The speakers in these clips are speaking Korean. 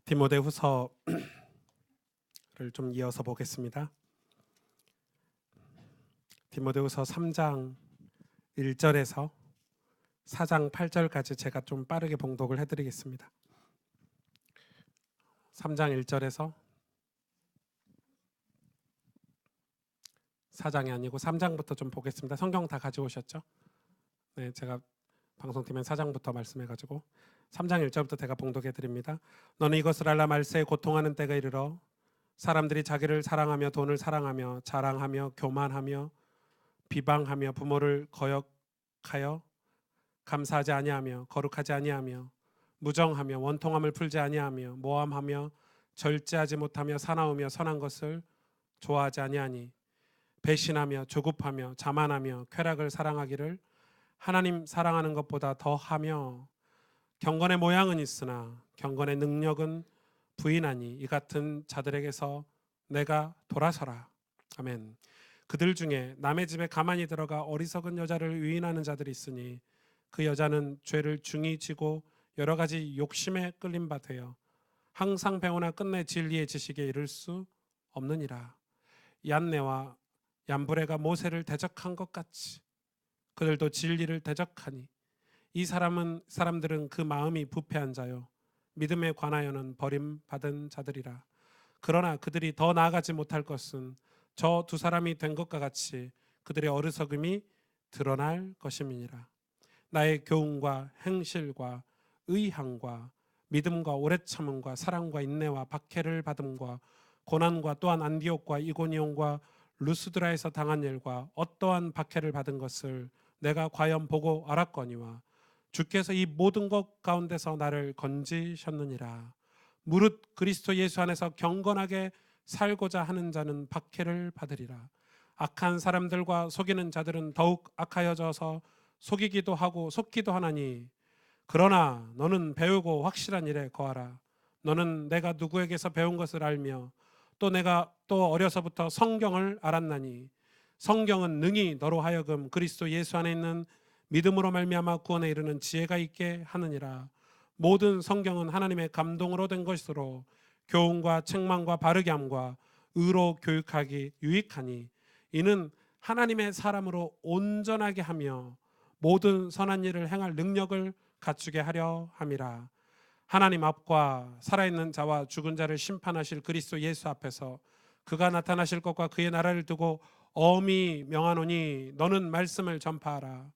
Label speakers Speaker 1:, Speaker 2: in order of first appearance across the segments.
Speaker 1: 디모데후서를 좀 이어서 보겠습니다. 디모데후서 3장 1절에서 4장 8절까지 제가 좀 빠르게 봉독을 해드리겠습니다. 3장 1절에서 4장이 아니고 3장부터 좀 보겠습니다. 성경 다 가져오셨죠? 네, 제가 방송팀엔 4장부터 말씀해가지고 3장 1절부터 제가 봉독해드립니다. 너는 이것을 알라. 말세에 고통하는 때가 이르러 사람들이 자기를 사랑하며 돈을 사랑하며 자랑하며 교만하며 비방하며 부모를 거역하여 감사하지 아니하며 거룩하지 아니하며 무정하며 원통함을 풀지 아니하며 모함하며 절제하지 못하며 사나우며 선한 것을 좋아하지 아니하니 배신하며 조급하며 자만하며 쾌락을 사랑하기를 하나님 사랑하는 것보다 더하며 경건의 모양은 있으나 경건의 능력은 부인하니 이 같은 자들에게서 내가 돌아서라. 아멘. 그들 중에 남의 집에 가만히 들어가 어리석은 여자를 유인하는 자들이 있으니 그 여자는 죄를 중히 지고 여러 가지 욕심에 끌린 바 되어 항상 배우나 끝내 진리의 지식에 이를 수 없느니라. 얀네와 얀브레가 모세를 대적한 것 같이 그들도 진리를 대적하니 이 사람들은 그 마음이 부패한 자요 믿음에 관하여는 버림받은 자들이라. 그러나 그들이 더 나아가지 못할 것은 저 두 사람이 된 것과 같이 그들의 어리석음이 드러날 것임이니라. 나의 교훈과 행실과 의향과 믿음과 오래 참음과 사랑과 인내와 박해를 받음과 고난과 또한 안디옥과 이고니온과 루스드라에서 당한 일과 어떠한 박해를 받은 것을 내가 과연 보고 알았거니와 주께서 이 모든 것 가운데서 나를 건지셨느니라. 무릇 그리스도 예수 안에서 경건하게 살고자 하는 자는 박해를 받으리라. 악한 사람들과 속이는 자들은 더욱 악하여져서 속이기도 하고 속기도 하나니 그러나 너는 배우고 확실한 일에 거하라. 너는 내가 누구에게서 배운 것을 알며 또 내가 또 어려서부터 성경을 알았나니 성경은 능히 너로 하여금 그리스도 예수 안에 있는 믿음으로 말미암아 구원에 이르는 지혜가 있게 하느니라. 모든 성경은 하나님의 감동으로 된 것으로 교훈과 책망과 바르게 함과 의로 교육하기 유익하니 이는 하나님의 사람으로 온전하게 하며 모든 선한 일을 행할 능력을 갖추게 하려 함이라. 하나님 앞과 살아있는 자와 죽은 자를 심판하실 그리스도 예수 앞에서 그가 나타나실 것과 그의 나라를 두고 엄히 명하노니 너는 말씀을 전파하라.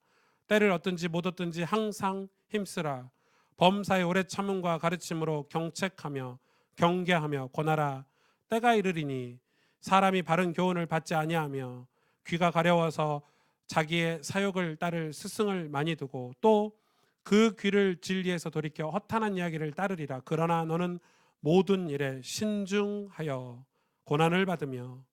Speaker 1: 때를 얻든지 못 얻든지 항상 힘쓰라. 범사의 오래 참음과 가르침으로 경책하며 경계하며 권하라. 때가 이르리니 사람이 바른 교훈을 받지 아니하며 귀가 가려워서 자기의 사욕을 따를 스승을 많이 두고 또 그 귀를 진리에서 돌이켜 허탄한 이야기를 따르리라. 그러나 너는 모든 일에 신중하여 고난을 받으며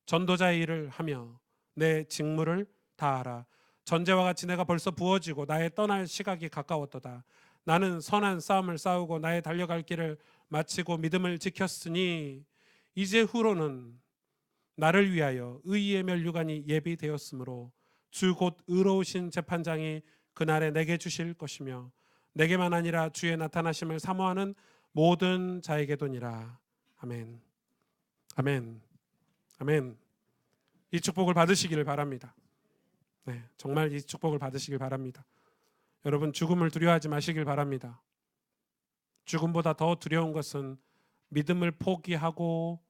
Speaker 1: 전도자의 일을 하며 내 직무를 다하라. 전제와 같이 내가 벌써 부어지고 나의 떠날 시각이 가까웠도다. 나는 선한 싸움을 싸우고 나의 달려갈 길을 마치고 믿음을 지켰으니 이제 후로는 나를 위하여 의의 면류관이 예비되었으므로 주 곧 의로우신 재판장이 그날에 내게 주실 것이며 내게만 아니라 주의 나타나심을 사모하는 모든 자에게도니라. 아멘. 아멘. 아멘. 이 축복을 받으시기를 바랍니다. 네, 정말 이 축복을 받으시길 바랍니다. 여러분 죽음을 두려워하지 마시길 바랍니다. 죽음보다 더 두려운 것은 믿음을 포기하고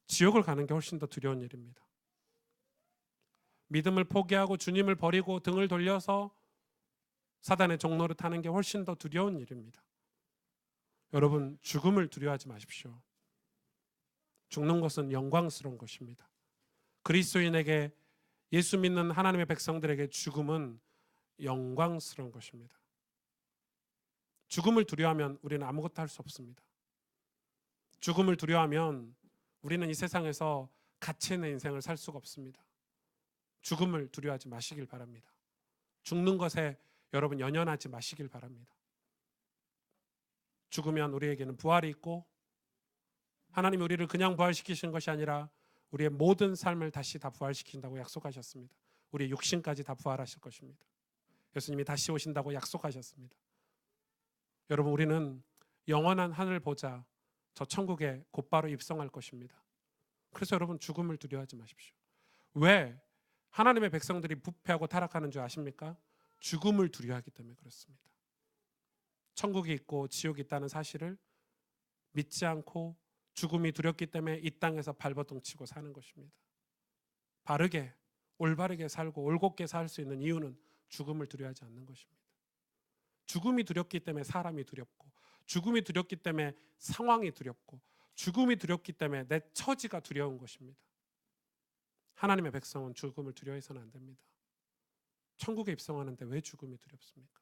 Speaker 1: 지옥을 가는 게 훨씬 더 두려운 일입니다. 믿음을 포기하고 주님을 버리고 등을 돌려서 사단의 종로를 타는 게 훨씬 더 두려운 일입니다. 여러분 죽음을 두려워하지 마십시오. 죽는 것은 영광스러운 것입니다. 그리스도인에게 예수 믿는 하나님의 백성들에게 죽음은 영광스러운 것입니다. 죽음을 두려워하면 우리는 아무것도 할 수 없습니다. 죽음을 두려워하면 우리는 이 세상에서 가치 있는 인생을 살 수가 없습니다. 죽음을 두려워하지 마시길 바랍니다. 죽는 것에 여러분 연연하지 마시길 바랍니다. 죽으면 우리에게는 부활이 있고 하나님이 우리를 그냥 부활시키신 것이 아니라 우리의 모든 삶을 다시 다 부활시킨다고 약속하셨습니다. 우리의 육신까지 다 부활하실 것입니다. 예수님이 다시 오신다고 약속하셨습니다. 여러분 우리는 영원한 하늘 보자 저 천국에 곧바로 입성할 것입니다. 그래서 여러분 죽음을 두려워하지 마십시오. 왜 하나님의 백성들이 부패하고 타락하는 줄 아십니까? 죽음을 두려워하기 때문에 그렇습니다. 천국이 있고 지옥이 있다는 사실을 믿지 않고 죽음이 두렵기 때문에 이 땅에서 발버둥 치고 사는 것입니다. 바르게 올바르게 살고 올곧게 살 수 있는 이유는 죽음을 두려워하지 않는 것입니다. 죽음이 두렵기 때문에 사람이 두렵고, 죽음이 두렵기 때문에 상황이 두렵고, 죽음이 두렵기 때문에 내 처지가 두려운 것입니다. 하나님의 백성은 죽음을 두려워해서는 안 됩니다. 천국에 입성하는데 왜 죽음이 두렵습니까?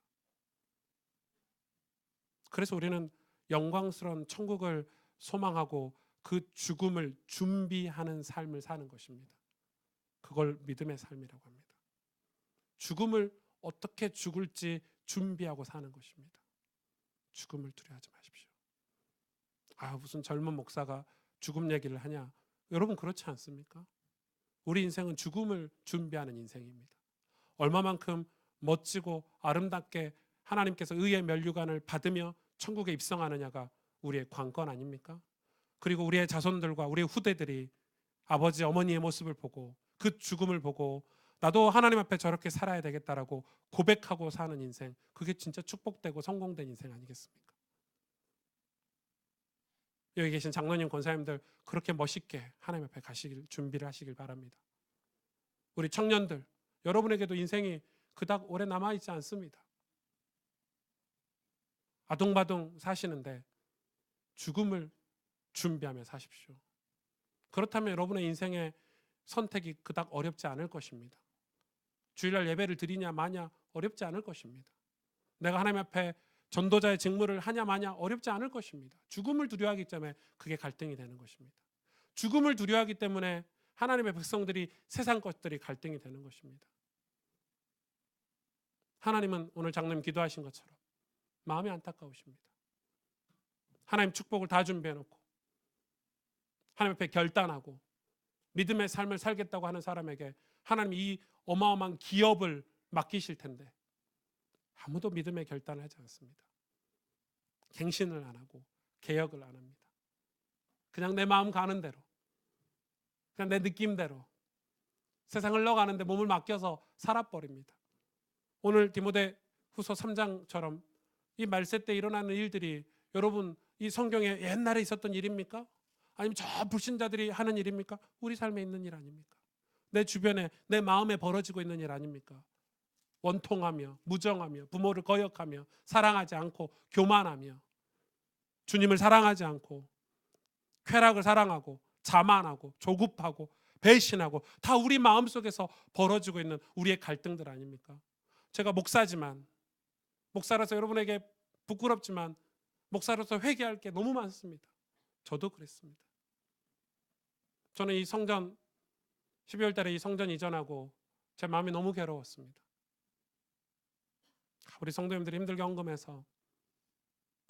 Speaker 1: 그래서 우리는 영광스러운 천국을 소망하고 그 죽음을 준비하는 삶을 사는 것입니다. 그걸 믿음의 삶이라고 합니다. 죽음을 어떻게 죽을지 준비하고 사는 것입니다. 죽음을 두려워하지 마십시오. 무슨 젊은 목사가 죽음 얘기를 하냐? 여러분 그렇지 않습니까? 우리 인생은 죽음을 준비하는 인생입니다. 얼마만큼 멋지고 아름답게 하나님께서 의의 면류관을 받으며 천국에 입성하느냐가 우리의 관건 아닙니까? 그리고 우리의 자손들과 우리의 후대들이 아버지 어머니의 모습을 보고 그 죽음을 보고 나도 하나님 앞에 저렇게 살아야 되겠다라고 고백하고 사는 인생, 그게 진짜 축복되고 성공된 인생 아니겠습니까? 여기 계신 장로님, 권사님들 그렇게 멋있게 하나님 앞에 가시길 준비를 하시길 바랍니다. 우리 청년들, 여러분에게도 인생이 그닥 오래 남아있지 않습니다. 아둥바둥 사시는데 죽음을 준비하며 사십시오. 그렇다면 여러분의 인생의 선택이 그닥 어렵지 않을 것입니다. 주일날 예배를 드리냐 마냐 어렵지 않을 것입니다. 내가 하나님 앞에 전도자의 직무를 하냐 마냐 어렵지 않을 것입니다. 죽음을 두려워하기 때문에 그게 갈등이 되는 것입니다. 죽음을 두려워하기 때문에 하나님의 백성들이 세상 것들이 갈등이 되는 것입니다. 하나님은 오늘 장로님 기도하신 것처럼 마음이 안타까우십니다. 하나님 축복을 다 준비해놓고 하나님 앞에 결단하고 믿음의 삶을 살겠다고 하는 사람에게 하나님 이 어마어마한 기업을 맡기실 텐데 아무도 믿음의 결단을 하지 않습니다. 갱신을 안 하고 개혁을 안 합니다. 그냥 내 마음 가는 대로, 그냥 내 느낌대로 세상을 흘러가는데 몸을 맡겨서 살아버립니다. 오늘 디모데후서 3장처럼 이 말세 때 일어나는 일들이 여러분 이 성경에 옛날에 있었던 일입니까? 아니면 저 불신자들이 하는 일입니까? 우리 삶에 있는 일 아닙니까? 내 주변에 내 마음에 벌어지고 있는 일 아닙니까? 원통하며 무정하며 부모를 거역하며 사랑하지 않고 교만하며 주님을 사랑하지 않고 쾌락을 사랑하고 자만하고 조급하고 배신하고 다 우리 마음속에서 벌어지고 있는 우리의 갈등들 아닙니까? 제가 목사지만 목사라서 여러분에게 부끄럽지만 목사로서 회개할 게 너무 많습니다. 저도 그랬습니다. 저는 이 성전 12월 달에 이 성전 이전하고 제 마음이 너무 괴로웠습니다. 우리 성도님들이 힘들게 헌금해서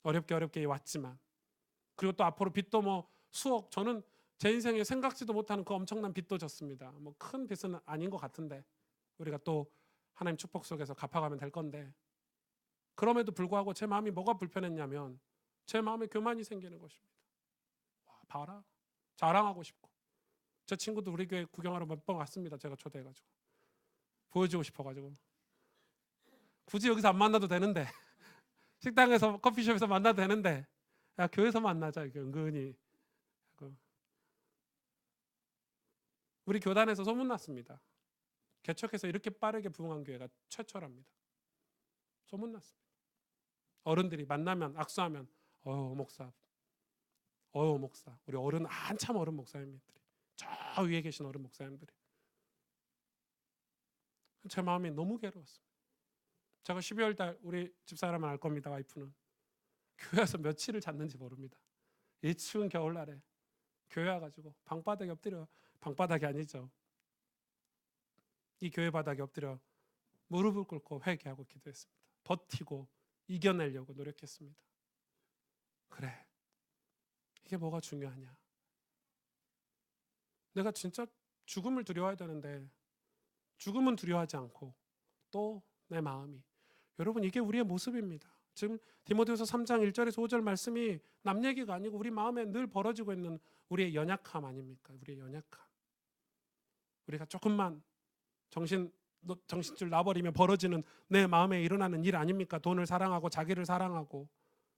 Speaker 1: 어렵게 왔지만 그리고 또 앞으로 빚도 뭐 수억, 저는 제 인생에 생각지도 못하는 그 엄청난 빚도 졌습니다. 뭐 큰 빚은 아닌 것 같은데 우리가 또 하나님 축복 속에서 갚아가면 될 건데 그럼에도 불구하고 제 마음이 뭐가 불편했냐면 제 마음에 교만이 생기는 것입니다. 와, 봐라, 자랑하고 싶고 제 친구도 우리 교회 구경하러 몇 번 왔습니다. 제가 초대해가지고 보여주고 싶어가지고 굳이 여기서 안 만나도 되는데 식당에서 커피숍에서 만나도 되는데 야 교회에서 만나자 이렇게 은근히 우리 교단에서 소문났습니다. 개척해서 이렇게 빠르게 부흥한 교회가 최초랍니다. 소문났습니다. 어른들이 만나면 악수하면 목사 목사 우리 어른 한참 어른 목사님들이 저 위에 계신 어른 목사님들이 제 마음이 너무 괴로웠습니다. 제가 12월 달 우리 집사람은 알 겁니다. 와이프는 교회에서 며칠을 잤는지 모릅니다. 이 추운 겨울날에 교회 와가지고 방바닥에 엎드려, 방바닥이 아니죠, 이 교회 바닥에 엎드려 무릎을 꿇고 회개하고 기도했습니다. 버티고 이겨내려고 노력했습니다. 그래, 이게 뭐가 중요하냐? 내가 진짜 죽음을 두려워해야 되는데 죽음은 두려워하지 않고 또 내 마음이, 여러분 이게 우리의 모습입니다. 지금 디모데후서 3장 1절에서 5절 말씀이 남 얘기가 아니고 우리 마음에 늘 벌어지고 있는 우리의 연약함 아닙니까? 우리의 연약함. 우리가 조금만 정신줄 놔버리면 벌어지는 내 마음에 일어나는 일 아닙니까? 돈을 사랑하고 자기를 사랑하고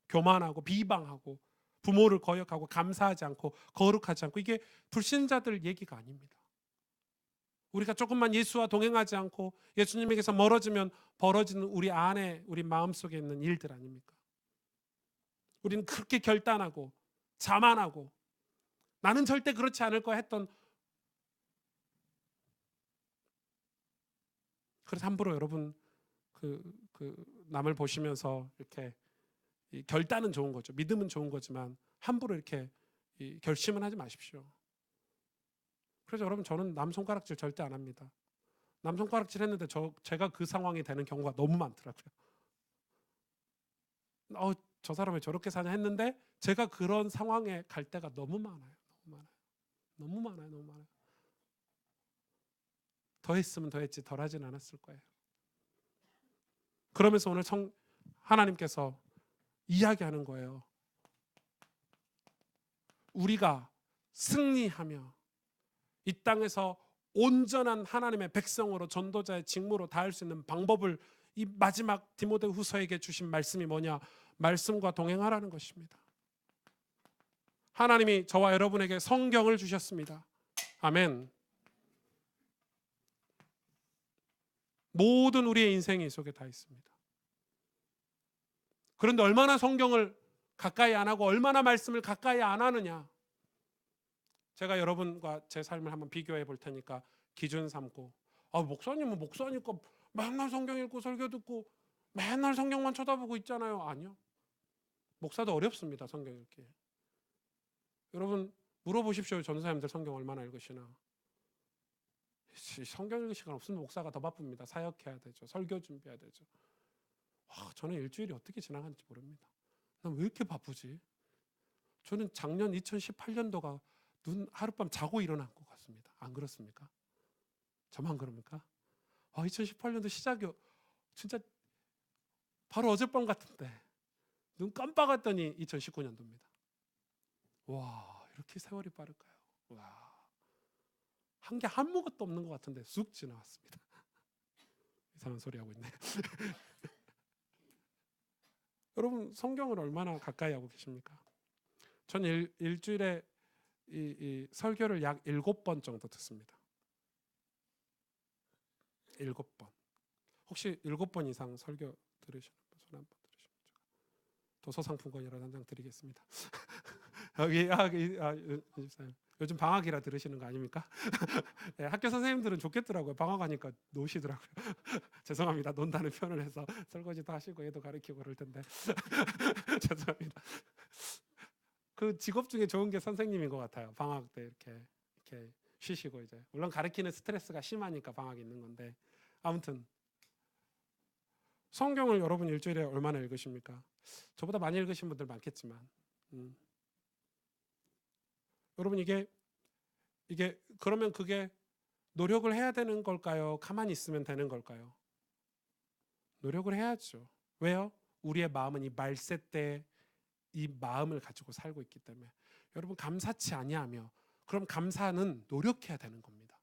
Speaker 1: 교만하고 비방하고 부모를 거역하고 감사하지 않고 거룩하지 않고, 이게 불신자들 얘기가 아닙니다. 우리가 조금만 예수와 동행하지 않고 예수님에게서 멀어지면 벌어지는 우리 안에, 우리 마음속에 있는 일들 아닙니까? 우리는 그렇게 결단하고 자만하고 나는 절대 그렇지 않을 거야 했던, 그래서 함부로 여러분 남을 보시면서 이렇게 결단은 좋은 거죠. 믿음은 좋은 거지만 함부로 이렇게 결심은 하지 마십시오. 그래서 여러분, 저는 남 손가락질 절대 안 합니다. 남 손가락질 했는데 제가 그 상황이 되는 경우가 너무 많더라고요. 저 사람이 저렇게 사냐 했는데 제가 그런 상황에 갈 때가 너무 많아요. 너무 많아요. 더 했으면 더 했지 덜 하진 않았을 거예요. 그러면서 오늘 하나님께서 이야기하는 거예요. 우리가 승리하며 이 땅에서 온전한 하나님의 백성으로, 전도자의 직무로 다할 수 있는 방법을, 이 마지막 디모데후서에게 주신 말씀이 뭐냐? 말씀과 동행하라는 것입니다. 하나님이 저와 여러분에게 성경을 주셨습니다. 아멘. 모든 우리의 인생이 이 속에 다 있습니다. 그런데 얼마나 성경을 가까이 안 하고 얼마나 말씀을 가까이 안 하느냐. 제가 여러분과 제 삶을 한번 비교해 볼 테니까 기준 삼고, 목사님은 목사니까 맨날 성경 읽고 설교 듣고 맨날 성경만 쳐다보고 있잖아요. 아니요. 목사도 어렵습니다. 성경 읽기. 여러분 물어보십시오. 전도사님들 성경 얼마나 읽으시나. 성경 읽을 시간 없으면 목사가 더 바쁩니다. 사역해야 되죠. 설교 준비해야 되죠. 저는 일주일이 어떻게 지나가는지 모릅니다. 난 왜 이렇게 바쁘지? 저는 작년 2018년도가 눈 하룻밤 자고 일어난 것 같습니다. 안 그렇습니까? 저만 그럽니까? 2018년도 시작이 진짜 바로 어젯밤 같은데 눈 깜빡했더니 2019년도입니다. 와, 이렇게 세월이 빠를까요? 와, 한 게 아무것도 없는 것 같은데 쑥 지나왔습니다. 이상한 소리 하고 있네. 여러분 성경을 얼마나 가까이 하고 계십니까? 전 일주일에 이 설교를 약 7번 정도 듣습니다. 7번. 혹시 7번 이상 설교 들으시는 분 손 한번 들으시면 도서상품권이라도 한 장 드리겠습니다. 요즘 방학이라 들으시는 거 아닙니까? 네, 학교 선생님들은 좋겠더라고요. 방학하니까 노시더라고요. 죄송합니다. 논다는 표현을 해서 설거지도 하시고 얘도 가르치고 그럴 텐데 죄송합니다. 그 직업 중에 좋은 게 선생님인 것 같아요. 방학 때 이렇게 쉬시고, 이제 물론 가르치는 스트레스가 심하니까 방학이 있는 건데, 아무튼 성경을 여러분 일주일에 얼마나 읽으십니까? 저보다 많이 읽으신 분들 많겠지만, 여러분 이게 그러면 그게 노력을 해야 되는 걸까요? 가만히 있으면 되는 걸까요? 노력을 해야죠. 왜요? 우리의 마음은 이 말세 때 이 마음을 가지고 살고 있기 때문에. 여러분 감사치 아니하며, 그럼 감사는 노력해야 되는 겁니다.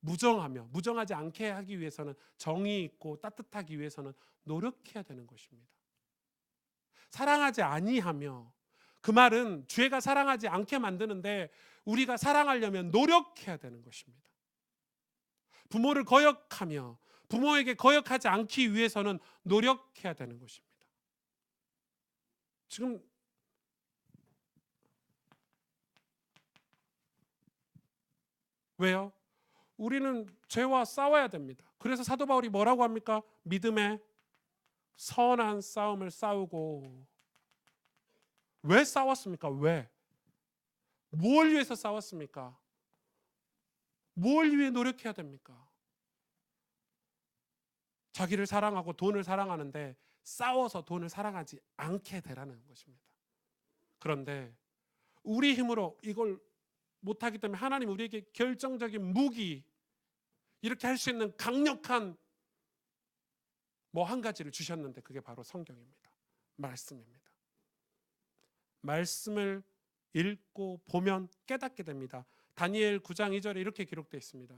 Speaker 1: 무정하지 않게 하기 위해서는, 정의 있고 따뜻하기 위해서는 노력해야 되는 것입니다. 사랑하지 아니하며, 그 말은 죄가 사랑하지 않게 만드는데 우리가 사랑하려면 노력해야 되는 것입니다. 부모를 거역하며 부모에게 거역하지 않기 위해서는 노력해야 되는 것입니다. 지금 왜요? 우리는 죄와 싸워야 됩니다. 그래서 사도 바울이 뭐라고 합니까? 믿음의 선한 싸움을 싸우고. 왜 싸웠습니까? 왜? 뭘 위해서 싸웠습니까? 뭘 위해 노력해야 됩니까? 자기를 사랑하고 돈을 사랑하는데 싸워서 돈을 사랑하지 않게 되라는 것입니다. 그런데 우리 힘으로 이걸 못하기 때문에 하나님 우리에게 결정적인 무기, 이렇게 할 수 있는 강력한 한 가지를 주셨는데 그게 바로 성경입니다. 말씀입니다. 말씀을 읽고 보면 깨닫게 됩니다. 다니엘 9장 2절에 이렇게 기록되어 있습니다.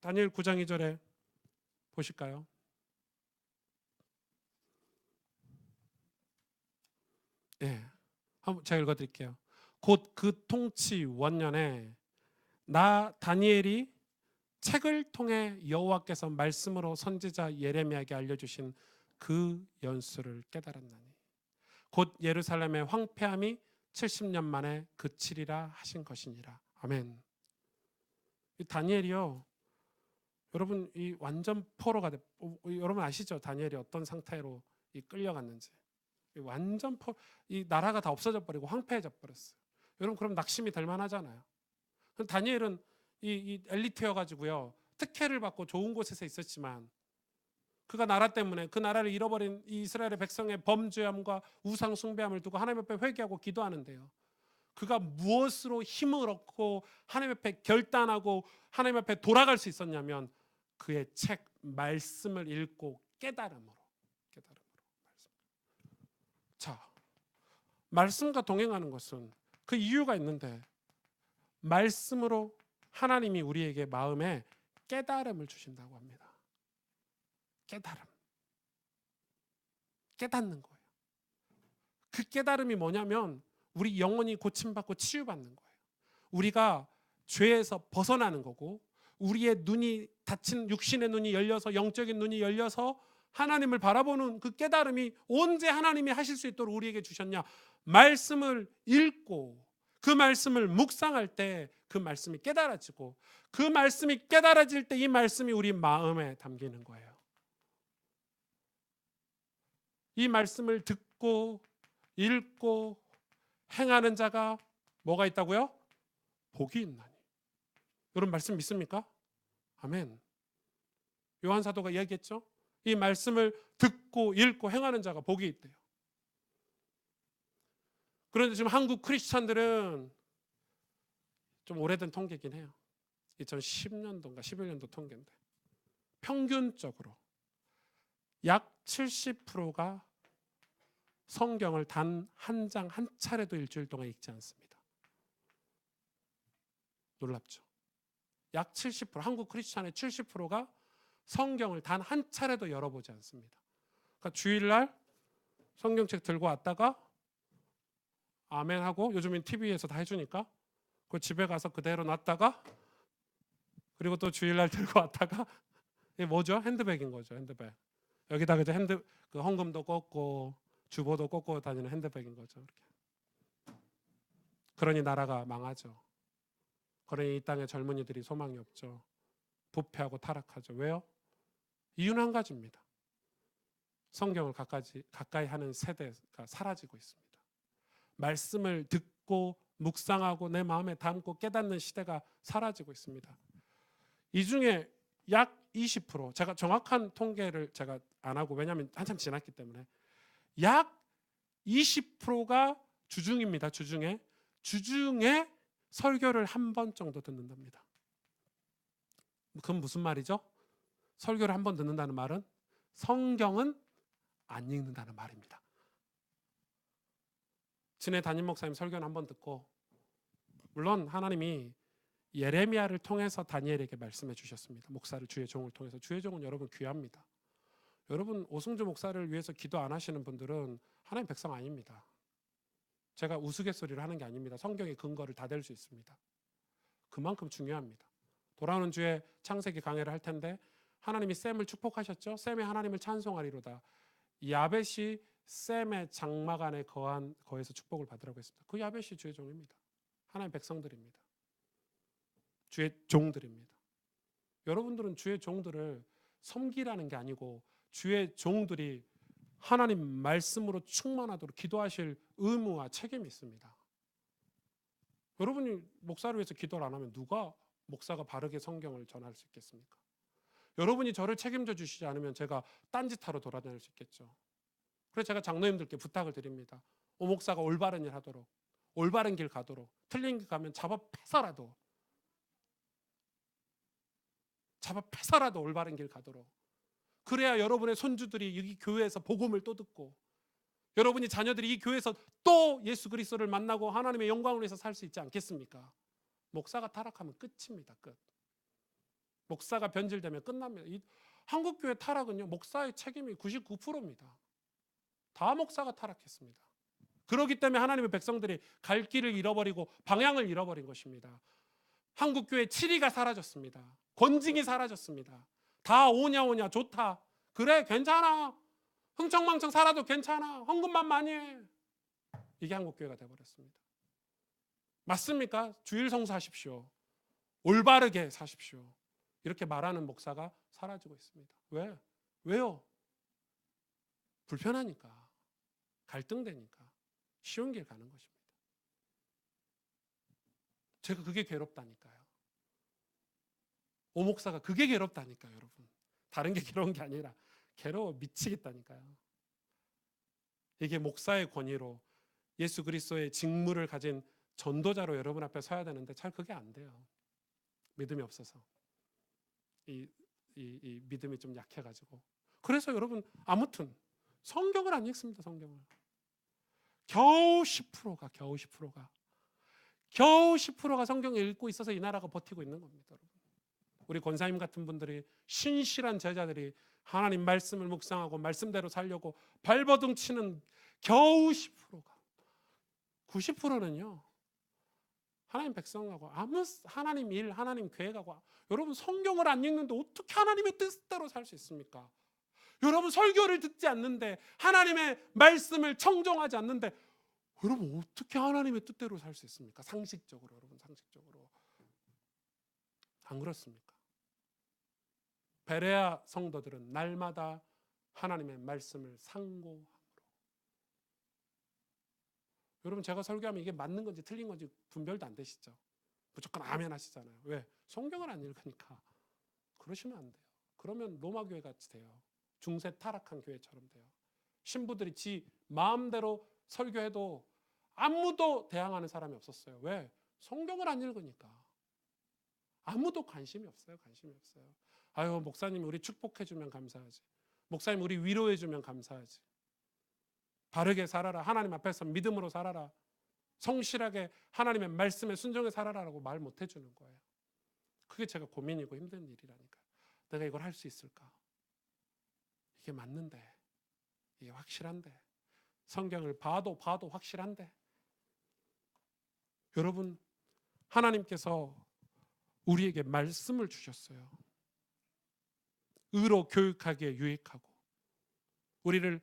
Speaker 1: 다니엘 9장 2절에 보실까요? 네, 한번 제가 읽어드릴게요. 곧 그 통치 원년에 나 다니엘이 책을 통해 여호와께서 말씀으로 선지자 예레미야에게 알려주신 그 연수를 깨달았나니 곧 예루살렘의 황폐함이 70년 만에 그치리라 하신 것이니라. 아멘. 이 다니엘이요, 여러분 이 완전 포로가 여러분 아시죠? 다니엘이 어떤 상태로 끌려갔는지. 완전 이 나라가 다 없어져 버리고 황폐해져 버렸어요. 여러분 그럼 낙심이 될 만하잖아요. 다니엘은 이 엘리트여 가지고요, 특혜를 받고 좋은 곳에서 있었지만 그가 나라 때문에 그 나라를 잃어버린 이 이스라엘의 백성의 범죄함과 우상 숭배함을 두고 하나님 앞에 회개하고 기도하는데요, 그가 무엇으로 힘을 얻고 하나님 앞에 결단하고 하나님 앞에 돌아갈 수 있었냐면 그의 책 말씀을 읽고 깨달음으로. 자, 말씀과 동행하는 것은 그 이유가 있는데, 말씀으로 하나님이 우리에게 마음에 깨달음을 주신다고 합니다. 깨닫는 거예요. 그 깨달음이 뭐냐면 우리 영혼이 고침받고 치유받는 거예요. 우리가 죄에서 벗어나는 거고, 우리의 눈이 닫힌 육신의 눈이 열려서, 영적인 눈이 열려서 하나님을 바라보는 그 깨달음이 언제 하나님이 하실 수 있도록 우리에게 주셨냐? 말씀을 읽고 그 말씀을 묵상할 때 그 말씀이 깨달아지고, 그 말씀이 깨달아질 때 이 말씀이 우리 마음에 담기는 거예요. 이 말씀을 듣고 읽고 행하는 자가 뭐가 있다고요? 복이 있나니. 여러분 말씀 믿습니까? 아멘. 요한 사도가 이야기했죠? 이 말씀을 듣고 읽고 행하는 자가 복이 있대요. 그런데 지금 한국 크리스찬들은 좀 오래된 통계긴 해요. 2010년도인가 11년도 통계인데 평균적으로 약 70%가 성경을 단 한 장 한 차례도 일주일 동안 읽지 않습니다. 놀랍죠? 약 70%, 한국 크리스찬의 70%가 성경을 단 한 차례도 열어보지 않습니다. 그러니까 주일날 성경책 들고 왔다가 아멘 하고, 요즘엔 TV에서 다 해주니까 그 집에 가서 그대로 놨다가, 그리고 또 주일날 들고 왔다가, 이게 뭐죠? 핸드백인 거죠. 핸드백. 여기다 그저 그 헌금도 꽂고 주보도 꽂고 다니는 핸드백인 거죠. 이렇게. 그러니 나라가 망하죠. 그러니 이 땅의 젊은이들이 소망이 없죠. 부패하고 타락하죠. 왜요? 이유는 한 가지입니다. 성경을 가까이 하는 세대가 사라지고 있습니다. 말씀을 듣고 묵상하고 내 마음에 담고 깨닫는 시대가 사라지고 있습니다. 이 중에 약 20%, 제가 정확한 통계를 제가 안 하고, 왜냐하면 한참 지났기 때문에, 약 20%가 주중입니다. 주중에 설교를 한 번 정도 듣는답니다. 그건 무슨 말이죠? 설교를 한 번 듣는다는 말은 성경은 안 읽는다는 말입니다. 진해 담임 목사님 설교는 한 번 듣고, 물론 하나님이 예레미야를 통해서 다니엘에게 말씀해 주셨습니다. 목사를, 주의 종을 통해서. 주의 종은 여러분 귀합니다. 여러분 오승주 목사를 위해서 기도 안 하시는 분들은 하나님 백성 아닙니다. 제가 우스갯소리를 하는 게 아닙니다. 성경의 근거를 다 댈 수 있습니다. 그만큼 중요합니다. 돌아오는 주에 창세기 강해를 할 텐데, 하나님이 셈을 축복하셨죠. 셈이 하나님을 찬송하리로다. 야벳이 셈의 장막 안에 거해서 축복을 받으라고 했습니다. 그 야벳이 주의 종입니다. 하나님 백성들입니다. 주의 종들입니다. 여러분들은 주의 종들을 섬기라는 게 아니고 주의 종들이 하나님 말씀으로 충만하도록 기도하실 의무와 책임이 있습니다. 여러분이 목사를 위해서 기도를 안 하면 누가 목사가 바르게 성경을 전할 수 있겠습니까? 여러분이 저를 책임져 주시지 않으면 제가 딴짓하러 돌아다닐 수 있겠죠. 그래서 제가 장로님들께 부탁을 드립니다. 오 목사가 올바른 일 하도록, 올바른 길 가도록, 틀린 길 가면 잡아 패서라도 올바른 길 가도록. 그래야 여러분의 손주들이 여기 교회에서 복음을 또 듣고 여러분이 자녀들이 이 교회에서 또 예수 그리스도를 만나고 하나님의 영광을 위해서 살 수 있지 않겠습니까? 목사가 타락하면 끝입니다. 끝. 목사가 변질되면 끝납니다. 이 한국교회 타락은요, 목사의 책임이 99%입니다. 다 목사가 타락했습니다. 그렇기 때문에 하나님의 백성들이 갈 길을 잃어버리고 방향을 잃어버린 것입니다. 한국교회 치리가 사라졌습니다. 권징이 사라졌습니다. 다 오냐 좋다. 그래 괜찮아. 흥청망청 살아도 괜찮아. 헌금만 많이 해. 이게 한국교회가 되어버렸습니다. 맞습니까? 주일 성사하십시오. 올바르게 사십시오. 이렇게 말하는 목사가 사라지고 있습니다. 왜? 왜요? 불편하니까. 갈등되니까. 쉬운 길 가는 것입니다. 제가 그게 괴롭다니까요. 오 목사가 그게 괴롭다니까요, 여러분. 다른 게 괴로운 게 아니라 괴로워 미치겠다니까요. 이게 목사의 권위로 예수 그리스도의 직무를 가진 전도자로 여러분 앞에 서야 되는데 잘 그게 안 돼요. 믿음이 없어서. 이 믿음이 좀 약해가지고. 그래서 여러분 아무튼 성경을 안 읽습니다. 성경을. 겨우 10%가 성경을 읽고 있어서 이 나라가 버티고 있는 겁니다. 여러분. 우리 권사님 같은 분들이 신실한 제자들이 하나님 말씀을 묵상하고 말씀대로 살려고 발버둥 치는 겨우 10%가 90%는요 하나님 백성하고 아무 하나님 일, 하나님 계획하고 여러분 성경을 안 읽는데 어떻게 하나님의 뜻대로 살 수 있습니까? 여러분 설교를 듣지 않는데 하나님의 말씀을 청종하지 않는데 여러분 어떻게 하나님의 뜻대로 살 수 있습니까? 상식적으로 여러분 상식적으로 안 그렇습니까? 베레아 성도들은 날마다 하나님의 말씀을 상고함으로 여러분 제가 설교하면 이게 맞는 건지 틀린 건지 분별도 안 되시죠? 무조건 아멘 하시잖아요. 왜? 성경을 안 읽으니까. 그러시면 안 돼요. 그러면 로마 교회 같이 돼요. 중세 타락한 교회처럼 돼요. 신부들이 지 마음대로 설교해도 아무도 대항하는 사람이 없었어요. 왜? 성경을 안 읽으니까. 아무도 관심이 없어요. 관심이 없어요. 아유 목사님 우리 축복해주면 감사하지. 목사님 우리 위로해주면 감사하지. 바르게 살아라. 하나님 앞에서 믿음으로 살아라. 성실하게 하나님의 말씀에 순종해 살아라라고 말 못 해주는 거예요. 그게 제가 고민이고 힘든 일이라니까. 내가 이걸 할 수 있을까? 이게 맞는데, 이게 확실한데, 성경을 봐도 확실한데. 여러분, 하나님께서 우리에게 말씀을 주셨어요. 의로 교육하기에 유익하고 우리를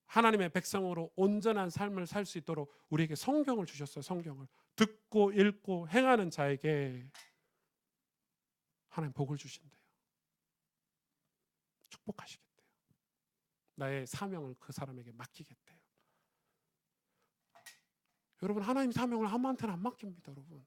Speaker 1: 하나님의 백성으로 온전한 삶을 살 수 있도록 우리에게 성경을 주셨어요. 성경을 듣고 읽고 행하는 자에게 하나님 복을 주신대요. 축복하시겠대요. 나의 사명을 그 사람에게 맡기겠대요. 여러분 하나님 사명을 아무한테나 안 맡깁니다. 여러분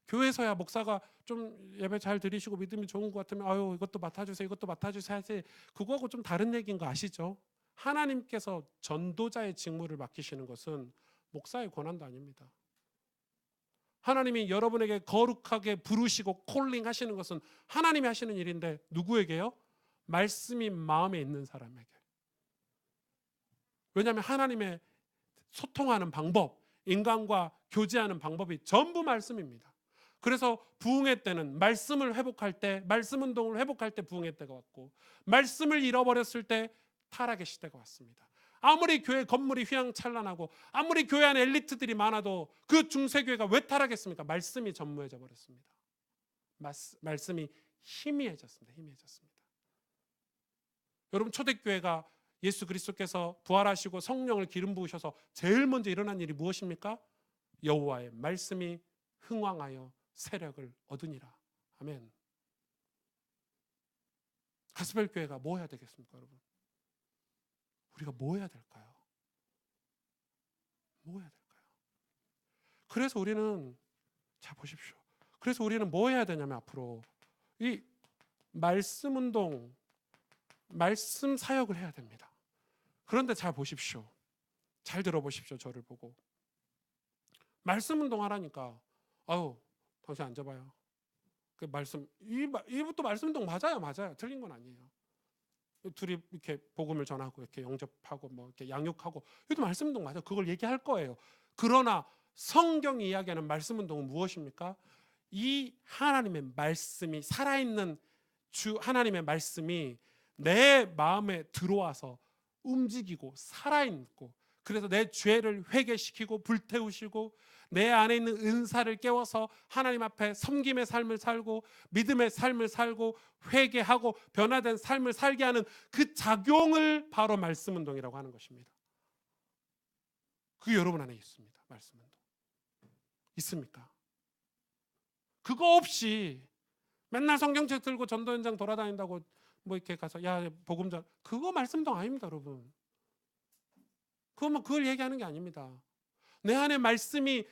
Speaker 1: 교회에서야 목사가 좀 예배 잘 드리시고 믿음이 좋은 것 같으면 아유 이것도 맡아주세요 이것도 맡아주세요 하지. 그거하고 좀 다른 얘기인 거 아시죠? 하나님께서 전도자의 직무를 맡기시는 것은 목사의 권한도 아닙니다. 하나님이 여러분에게 거룩하게 부르시고 콜링 하시는 것은 하나님이 하시는 일인데 누구에게요? 말씀이 마음에 있는 사람에게. 왜냐하면 하나님의 소통하는 방법, 인간과 교제하는 방법이 전부 말씀입니다. 그래서 부흥회 때는 말씀을 회복할 때, 말씀 운동을 회복할 때 부흥회 때가 왔고 말씀을 잃어버렸을 때 타락의 시대가 왔습니다. 아무리 교회 건물이 휘황찬란하고 아무리 교회 안에 엘리트들이 많아도 그 중세교회가 왜 타락했습니까? 말씀이 전무해져 버렸습니다. 말씀이 희미해졌습니다. 여러분 초대교회가 예수 그리스도께서 부활하시고 성령을 기름 부으셔서 제일 먼저 일어난 일이 무엇입니까? 여호와의 말씀이 흥왕하여 세력을 얻으니라. 아멘. 가스펠 교회가 뭐 해야 되겠습니까, 여러분? 우리가 뭐 해야 될까요? 뭐 해야 될까요? 그래서 우리는 자 보십시오. 그래서 우리는 뭐 해야 되냐면 앞으로 이 말씀 운동, 말씀 사역을 해야 됩니다. 그런데 잘 보십시오. 잘 들어보십시오. 저를 보고. 말씀 운동 하라니까 아유 당신 앉아봐요. 그 말씀 이것도 말씀 운동 맞아요. 틀린 건 아니에요. 둘이 이렇게 복음을 전하고 이렇게 영접하고 뭐 이렇게 양육하고 이것도 말씀 운동 맞아. 그걸 얘기할 거예요. 그러나 성경이 이야기하는 말씀 운동은 무엇입니까? 이 하나님의 말씀이 살아있는 주 하나님의 말씀이 내 마음에 들어와서 움직이고 살아있고, 그래서 내 죄를 회개시키고 불태우시고 내 안에 있는 은사를 깨워서 하나님 앞에 섬김의 삶을 살고 믿음의 삶을 살고 회개하고 변화된 삶을 살게 하는 그 작용을 바로 말씀 운동이라고 하는 것입니다. 그게 여러분 안에 있습니다. 말씀 운동 있습니까? 그거 없이 맨날 성경책 들고 전도 현장 돌아다닌다고 뭐 이렇게 가서 야 복음 전 그거 말씀 운동 아닙니다, 여러분. 그걸 얘기하는 게 아닙니다. 내 안에 말씀이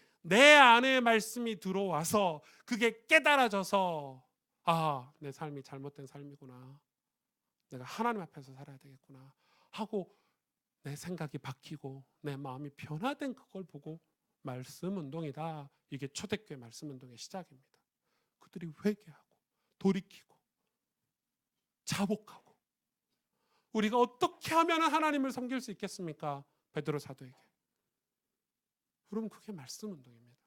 Speaker 1: 들어와서 그게 깨달아져서 내 삶이 잘못된 삶이구나. 내가 하나님 앞에서 살아야 되겠구나 하고 내 생각이 바뀌고 내 마음이 변화된 그걸 보고 말씀 운동이다. 이게 초대교회 말씀 운동의 시작입니다. 그들이 회개하고 돌이키고 자복하고 우리가 어떻게 하면 하나님을 섬길 수 있겠습니까? 베드로 사도에게. 여러분 그게 말씀 운동입니다.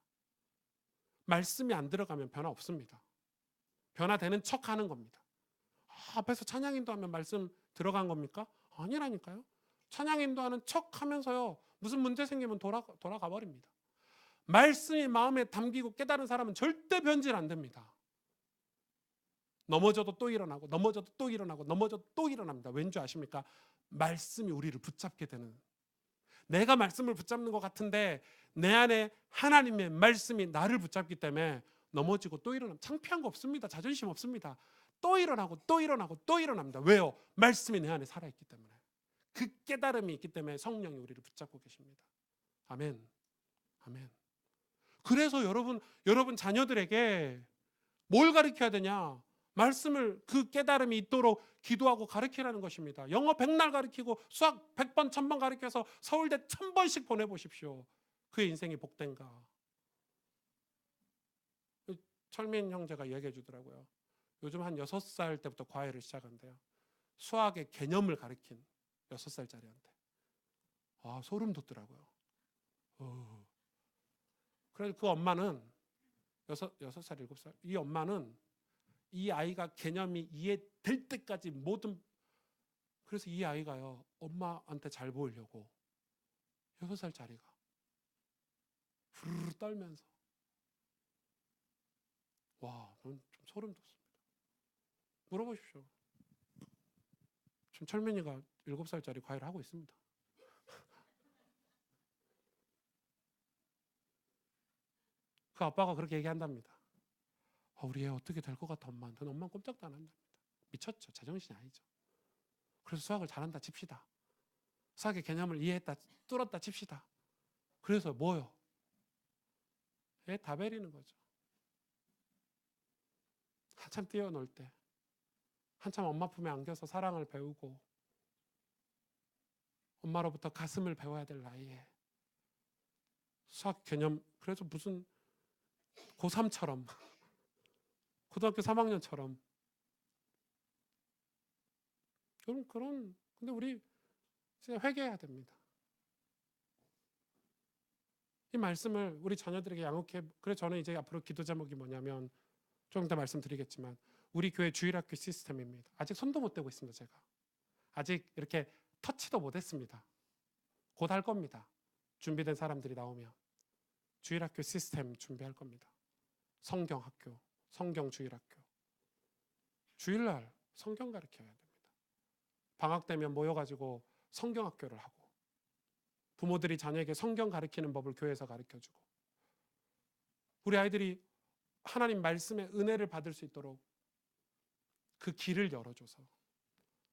Speaker 1: 말씀이 안 들어가면 변화 없습니다. 변화되는 척 하는 겁니다. 앞에서 찬양 인도하면 말씀 들어간 겁니까? 아니라니까요. 찬양 인도하는 척 하면서요 무슨 문제 생기면 돌아가 버립니다. 말씀이 마음에 담기고 깨달은 사람은 절대 변질 안 됩니다. 넘어져도 또 일어나고 넘어져도 또 일어나고 넘어져도 또 일어납니다. 왠지 아십니까? 말씀이 우리를 붙잡게 되는, 내가 말씀을 붙잡는 것 같은데 내 안에 하나님의 말씀이 나를 붙잡기 때문에 넘어지고 또 일어나면 창피한 거 없습니다. 자존심 없습니다. 또 일어나고 또 일어나고 또 일어납니다. 왜요? 말씀이 내 안에 살아있기 때문에. 그 깨달음이 있기 때문에 성령이 우리를 붙잡고 계십니다. 아멘. 아멘. 그래서 여러분 자녀들에게 뭘 가르쳐야 되냐? 말씀을, 그 깨달음이 있도록 기도하고 가르치라는 것입니다. 영어 100날 가르치고 수학 100번 1000번 가르쳐서 서울대 1000번씩 보내보십시오. 그의 인생이 복된가? 철민 형제가 얘기해 주더라고요. 요즘 한 6살 때부터 과외를 시작한대요. 수학의 개념을 가르친 6살짜리한테. 소름 돋더라고요. 그래서 그 엄마는 6살, 7살, 이 엄마는 이 아이가 개념이 이해될 때까지 그래서 이 아이가요 엄마한테 잘 보이려고 6살짜리가 후루루 떨면서 저는 좀 소름 돋습니다. 물어보십시오. 지금 철민이가 7살짜리 과외를 하고 있습니다. 그 아빠가 그렇게 얘기한답니다. 우리 애 어떻게 될 것 같아 엄마한테. 엄마는 꼼짝도 안 한답니다. 미쳤죠. 제정신이 아니죠. 그래서 수학을 잘한다 칩시다. 수학의 개념을 이해했다 뚫었다 칩시다. 그래서 뭐요? 애 다 베리는 거죠. 한참 뛰어놀 때, 한참 엄마 품에 안겨서 사랑을 배우고 엄마로부터 가슴을 배워야 될 나이에 수학 개념, 그래서 무슨 고3처럼 고등학교 3학년처럼 근데 우리 진짜 회개해야 됩니다. 이 말씀을 우리 자녀들에게 양육해. 그래서 저는 이제 앞으로 기도 제목이 뭐냐면 조금 더 말씀드리겠지만 우리 교회 주일학교 시스템입니다. 아직 손도 못 대고 있습니다. 제가 아직 이렇게 터치도 못했습니다. 곧 할 겁니다. 준비된 사람들이 나오면 주일학교 시스템 준비할 겁니다. 성경학교, 성경주일학교. 주일날 성경 가르쳐야 됩니다. 방학 되면 모여가지고 성경학교를 하고 부모들이 자녀에게 성경 가르치는 법을 교회에서 가르쳐주고 우리 아이들이 하나님 말씀의 은혜를 받을 수 있도록 그 길을 열어줘서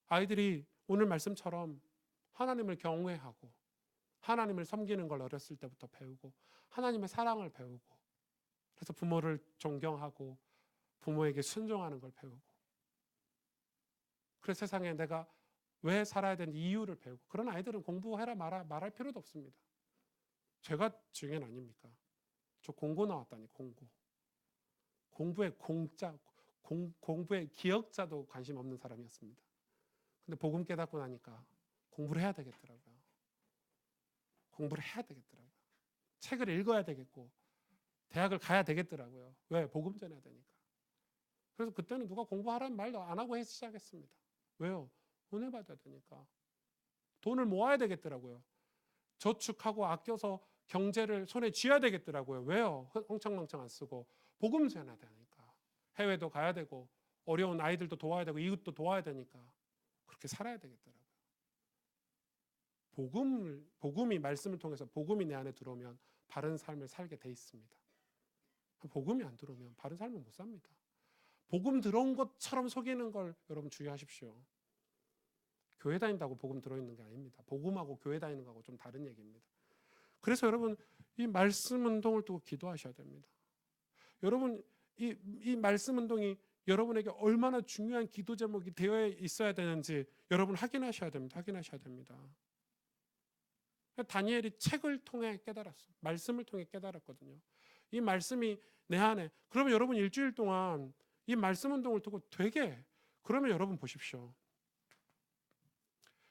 Speaker 1: 아이들이 오늘 말씀처럼 하나님을 경외하고 하나님을 섬기는 걸 어렸을 때부터 배우고 하나님의 사랑을 배우고 그래서 부모를 존경하고 부모에게 순종하는 걸 배우고 그래서 세상에 내가 왜 살아야 되는지 이유를 배우고 그런 아이들은 공부해라 말할 필요도 없습니다. 제가 증인 아닙니까? 저 공고 나왔다니 공부에 공부에 기억자도 관심 없는 사람이었습니다. 근데 복음 깨닫고 나니까 공부를 해야 되겠더라고요. 공부를 해야 되겠더라고요. 책을 읽어야 되겠고 대학을 가야 되겠더라고요. 왜? 복음 전해야 되니까. 그래서 그때는 누가 공부하라는 말도 안 하고 시작했습니다. 왜요? 은혜 받아야 되니까. 돈을 모아야 되겠더라고요. 저축하고 아껴서 경제를 손에 쥐어야 되겠더라고요. 왜요? 흥청망청 안 쓰고 복음 전해야 되니까. 해외도 가야 되고 어려운 아이들도 도와야 되고 이웃도 도와야 되니까 그렇게 살아야 되겠더라고요. 복음이 말씀을 통해서 복음이 내 안에 들어오면 바른 삶을 살게 돼 있습니다. 복음이 안 들어오면 바른 삶을 못 삽니다. 복음 들어온 것처럼 속이는 걸 여러분 주의하십시오. 교회 다닌다고 복음 들어있는 게 아닙니다. 복음하고 교회 다니는 거하고 좀 다른 얘기입니다. 그래서 여러분 이 말씀 운동을 두고 기도하셔야 됩니다. 여러분 이 말씀 운동이 여러분에게 얼마나 중요한 기도 제목이 되어 있어야 되는지 여러분 확인하셔야 됩니다. 확인하셔야 됩니다. 다니엘이 책을 통해 깨달았어요. 말씀을 통해 깨달았거든요. 이 말씀이 내 안에. 그러면 여러분 일주일 동안 이 말씀 운동을 두고 되게, 그러면 여러분 보십시오.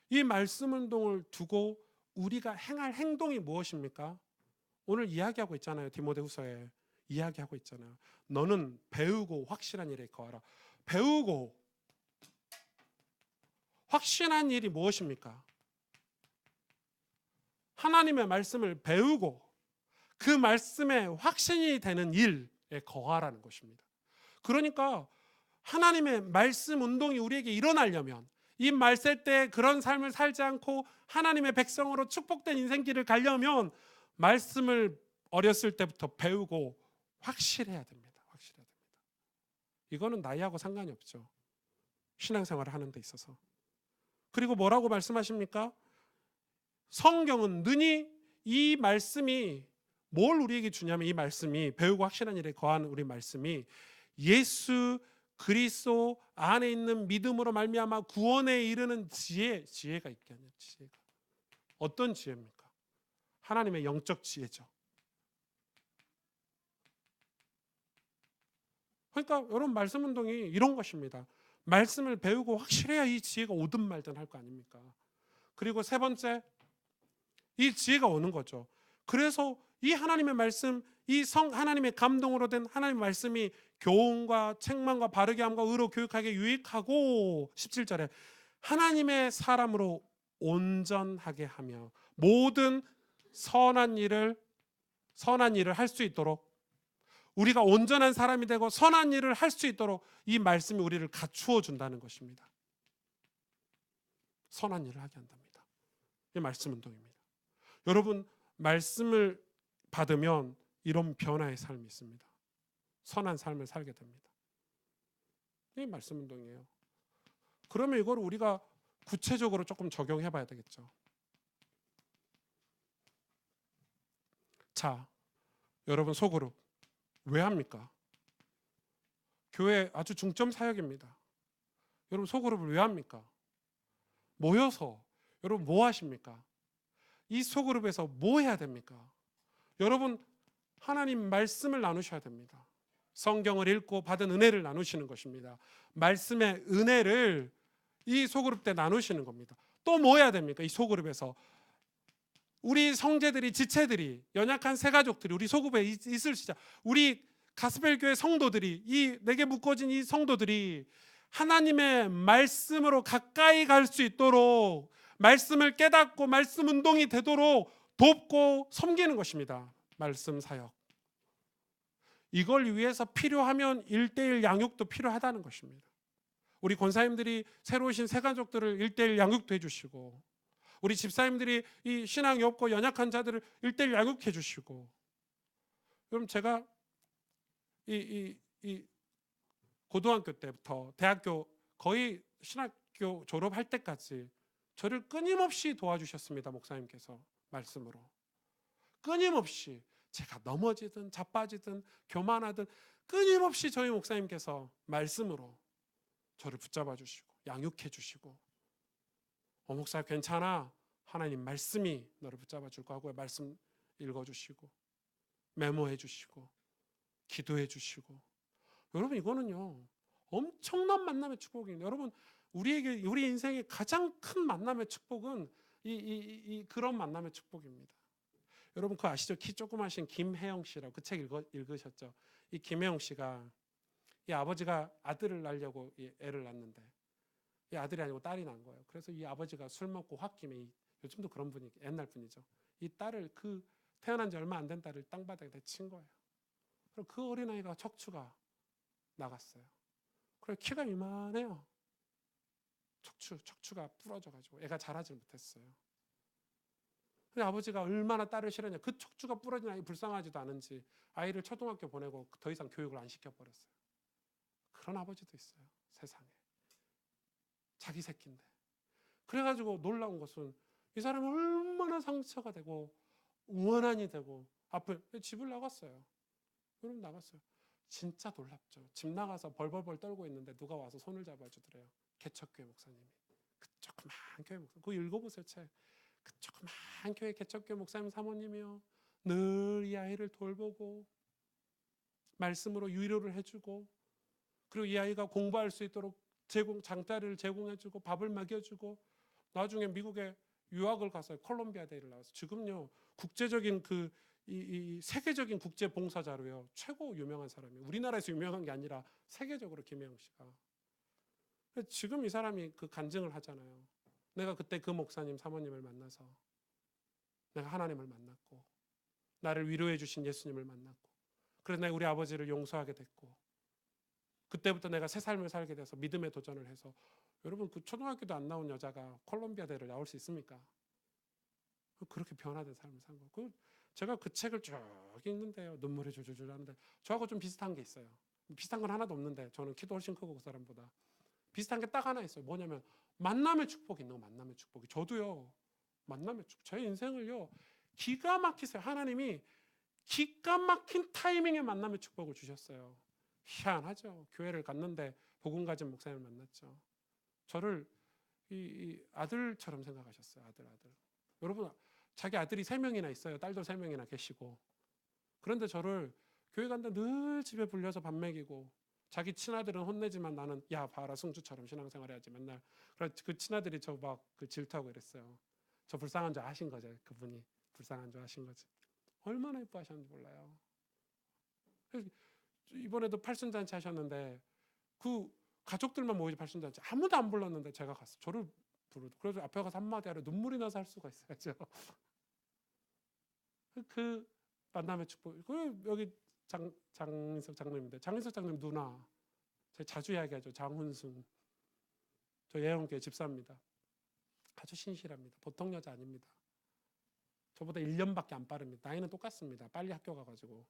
Speaker 1: 이 말씀 운동을 두고 우리가 행할 행동이 무엇입니까? 오늘 이야기하고 있잖아요. 디모데후서에 이야기하고 있잖아요. 너는 배우고 확실한 일에 거하라. 배우고 확신한 일이 무엇입니까? 하나님의 말씀을 배우고 그 말씀에 확신이 되는 일에 거하라는 것입니다. 그러니까 하나님의 말씀 운동이 우리에게 일어나려면, 이 말셀 때 그런 삶을 살지 않고 하나님의 백성으로 축복된 인생길을 가려면 말씀을 어렸을 때부터 배우고 확실해야 됩니다. 확실해야 됩니다. 이거는 나이하고 상관이 없죠. 신앙생활을 하는 데 있어서. 그리고 뭐라고 말씀하십니까? 성경은 능히 이 말씀이 뭘 우리에게 주냐면, 이 말씀이 배우고 확실한 일에 거한 우리 말씀이 예수 그리스도 안에 있는 믿음으로 말미암아 구원에 이르는 지혜가 있게 하는 지혜가. 어떤 지혜입니까? 하나님의 영적 지혜죠. 그러니까 여러분 말씀 운동이 이런 것입니다. 말씀을 배우고 확실해야 이 지혜가 오든 말든 할 거 아닙니까? 그리고 세 번째, 이 지혜가 오는 거죠. 그래서 이 하나님의 말씀, 하나님의 감동으로 된 하나님의 말씀이 교훈과 책망과 바르게 함과 의로 교육하게 유익하고, 17절에 하나님의 사람으로 온전하게 하며 모든 선한 일을 할 수 있도록, 우리가 온전한 사람이 되고 선한 일을 할 수 있도록 이 말씀이 우리를 갖추어 준다는 것입니다. 선한 일을 하게 한답니다. 이 말씀 운동입니다. 여러분 말씀을 받으면 이런 변화의 삶이 있습니다. 선한 삶을 살게 됩니다. 이 말씀 운동이에요. 그러면 이걸 우리가 구체적으로 조금 적용해 봐야 되겠죠. 자, 여러분 소그룹 왜 합니까? 교회 아주 중점 사역입니다. 여러분 소그룹을 왜 합니까? 모여서 여러분 뭐 하십니까? 이 소그룹에서 뭐 해야 됩니까? 여러분 하나님 말씀을 나누셔야 됩니다. 성경을 읽고 받은 은혜를 나누시는 것입니다. 말씀의 은혜를 이 소그룹 때 나누시는 겁니다. 또 뭐 해야 됩니까? 이 소그룹에서 우리 성제들이, 지체들이, 연약한 새가족들이 우리 소그룹에 있을 시자, 우리 가스펠교회 성도들이, 이 내게 묶어진 이 성도들이 하나님의 말씀으로 가까이 갈 수 있도록, 말씀을 깨닫고 말씀 운동이 되도록 돕고 섬기는 것입니다. 말씀 사역. 이걸 위해서 필요하면 1:1 양육도 필요하다는 것입니다. 우리 권사님들이 새로 오신 새가족들을 1:1 양육도 해주시고, 우리 집사님들이 이 신앙이 없고 연약한 자들을 1:1 양육해 주시고. 여러분 제가 이 고등학교 때부터 대학교 거의 신학교 졸업할 때까지 저를 끊임없이 도와주셨습니다. 목사님께서 말씀으로. 끊임없이 제가 넘어지든 자빠지든 교만하든 끊임없이 저희 목사님께서 말씀으로 저를 붙잡아 주시고 양육해 주시고, 목사 괜찮아, 하나님 말씀이 너를 붙잡아 줄 거고, 말씀 읽어주시고 메모해 주시고 기도해 주시고. 여러분 이거는요 엄청난 만남의 축복입니다. 여러분 우리 인생의 가장 큰 만남의 축복은 그런 만남의 축복입니다. 여러분 그 아시죠? 키 조그마신 김혜영 씨라고 그 책 읽으셨죠? 이 김혜영 씨가 이 아버지가 아들을 낳으려고 이 애를 낳는데 이 아들이 아니고 딸이 난 거예요. 그래서 이 아버지가 술 먹고 홧김에 요즘도 그런 분이 옛날 분이죠. 이 딸을 태어난 지 얼마 안 된 딸을 땅바닥에 내친 거예요. 그리고 그 어린아이가 척추가 나갔어요. 그래서 키가 이만해요. 척추가 부러져가지고 애가 자라질 못했어요. 근데 아버지가 얼마나 딸을 싫었냐. 그 척추가 부러진 아이 불쌍하지도 않은지 아이를 초등학교 보내고 더 이상 교육을 안 시켜버렸어요. 그런 아버지도 있어요. 세상에. 자기 새끼인데. 그래가지고 놀라운 것은 이 사람이 얼마나 상처가 되고 원한이 되고 앞을 집을 나갔어요. 여러분 나갔어요. 진짜 놀랍죠. 집 나가서 벌벌벌 떨고 있는데 누가 와서 손을 잡아주더래요. 개척교회 목사님이. 그 조그만 교회 목사님. 그거 읽어보세요 책. 그 조그만 교회 개척교회 목사님 사모님이요. 늘 이 아이를 돌보고 말씀으로 위로를 해주고 그리고 이 아이가 공부할 수 있도록 장자리를 제공해주고 밥을 먹여주고 나중에 미국에 유학을 갔어요. 콜롬비아 대를 나와서 지금요 국제적인 이 세계적인 국제 봉사자로요 최고 유명한 사람이에요. 우리나라에서 유명한 게 아니라 세계적으로 김혜영 씨가. 지금 이 사람이 그 간증을 하잖아요. 내가 그때 그 목사님 사모님을 만나서 내가 하나님을 만났고 나를 위로해 주신 예수님을 만났고 그래서 내가 우리 아버지를 용서하게 됐고 그때부터 내가 새 삶을 살게 돼서 믿음의 도전을 해서 여러분 그 초등학교도 안 나온 여자가 콜롬비아 대를 나올 수 있습니까? 그렇게 변화된 삶을 산 거예요. 제가 그 책을 쭉 읽는데요. 눈물이 줄줄줄 나는데 저하고 좀 비슷한 게 있어요. 비슷한 건 하나도 없는데 저는 키도 훨씬 크고 그 사람보다. 비슷한 게 딱 하나 있어요. 뭐냐면 만남의 축복이 있는 거 만남의 축복이. 저도요. 만남의 축복. 제 인생을요. 기가 막히세요. 하나님이 기가 막힌 타이밍에 만남의 축복을 주셨어요. 희한하죠. 교회를 갔는데 복음 가진 목사님을 만났죠. 저를 이 아들처럼 생각하셨어요. 아들. 여러분 자기 아들이 3명이나 있어요. 딸도 3명이나 계시고. 그런데 저를 교회 간다 늘 집에 불려서 밥 먹이고 자기 친아들은 혼내지만 나는 야 봐라 승주처럼 신앙생활 해야지 맨날. 그 친아들이 저 막 질투하고 이랬어요. 저 불쌍한 줄 아신 거죠. 그분이 불쌍한 줄 아신 거지. 얼마나 예뻐하셨는지 몰라요. 이번에도 팔순잔치 하셨는데 그 가족들만 모이지 팔순잔치 아무도 안 불렀는데 제가 갔어요. 저를 부르고 그래서 앞에 가서 한마디 하려 눈물이 나서 할 수가 있어야죠. 그 만남의 축복. 여기 장인석 장로님인데 장인석 장로님 누나 제가 자주 이야기하죠. 장훈순. 저 예원교회 집사입니다. 아주 신실합니다. 보통 여자 아닙니다. 저보다 1년밖에 안 빠릅니다. 나이는 똑같습니다. 빨리 학교 가가지고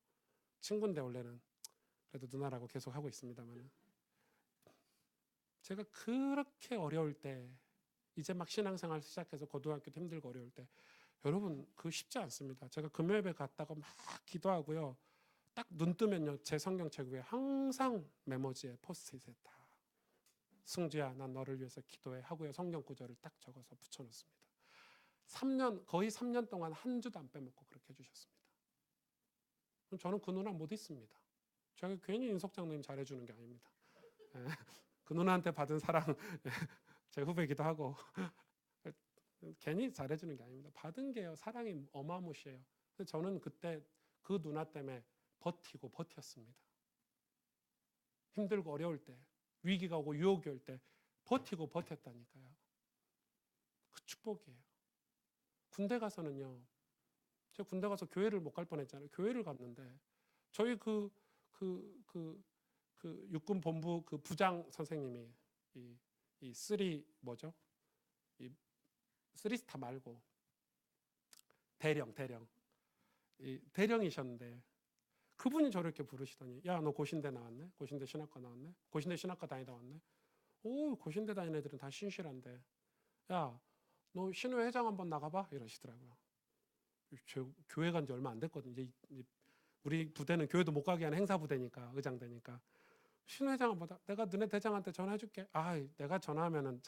Speaker 1: 친구인데 원래는 그래도 누나라고 계속 하고 있습니다만 제가 그렇게 어려울 때 이제 막 신앙생활 시작해서 고등학교 때 힘들고 어려울 때 여러분 그 쉽지 않습니다. 제가 금요일에 갔다가 막 기도하고요. 딱 눈 뜨면요 제 성경책 위에 항상 메모지에 포스트잇에 다 승주야 난 너를 위해서 기도해 하고요 성경 구절을 딱 적어서 붙여놓습니다. 거의 3년 동안 한 주도 안 빼먹고 그렇게 해주셨습니다. 저는 그 누나 못 잊습니다. 제가 괜히 인석 장로님 잘해주는 게 아닙니다. 그 누나한테 받은 사랑 제 후배기도 하고 괜히 잘해주는 게 아닙니다. 받은 게요 사랑이 어마무시해요. 저는 그때 그 누나 때문에 버텼습니다. 힘들고 어려울 때 위기가 오고 유혹이 올 때 버텼다니까요. 그 축복이에요. 군대 가서는요. 제가 군대 가서 교회를 못 갈 뻔했잖아요. 교회를 갔는데 저희 그 육군 본부 그 부장 선생님이 이 뭐죠? 이 3스타 말고 대령 이 대령이셨는데 그분이 저를 이렇게 부르시더니 야 너 고신대 나왔네? 고신대 신학과 나왔네? 고신대 신학과 다니다 왔네? 오 고신대 다니는 애들은 다 신실한데 야 너 신회 회장 한번 나가봐 이러시더라고요. 교회 간 지 얼마 안 됐거든요. 이제 우리 부대는 교회도 못 가게 하는 행사 부대니까 의장되니까 신회장 한번 내가 너네 대장한테 전화해줄게. 내가 전화하면은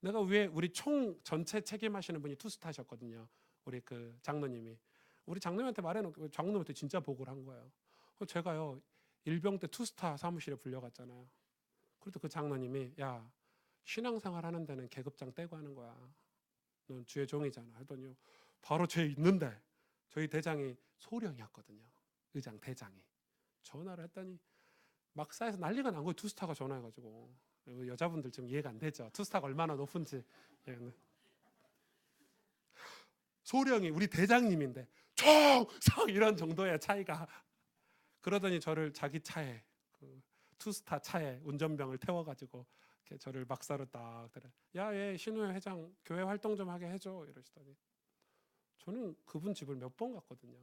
Speaker 1: 내가 위에 우리 총 전체 책임하시는 분이 투스타셨거든요. 우리 그 장로님이 우리 장로님한테 말해놓고 장로님한테 진짜 보고를 한 거예요. 제가요 일병 때 투스타 사무실에 불려갔잖아요. 그래도 그 장로님이 야 신앙생활 하는 데는 계급장 떼고 하는 거야. 넌 주의 종이잖아. 하더니 바로 죄 있는데 저희 대장이 소령이었거든요. 의장 대장이 전화를 했더니 막사에서 난리가 난 거예요. 투스타가 전화해가지고. 여자분들 지금 이해가 안 되죠. 투스타가 얼마나 높은지. 소령이 우리 대장님인데 총성 이런 정도의 차이가. 그러더니 저를 자기 차에 투스타 차에 운전병을 태워가지고 이렇게 저를 막사로 딱 그래. 야, 얘 신우회 회장 교회 활동 좀 하게 해줘 이러시더니 저는 그분 집을 몇 번 갔거든요.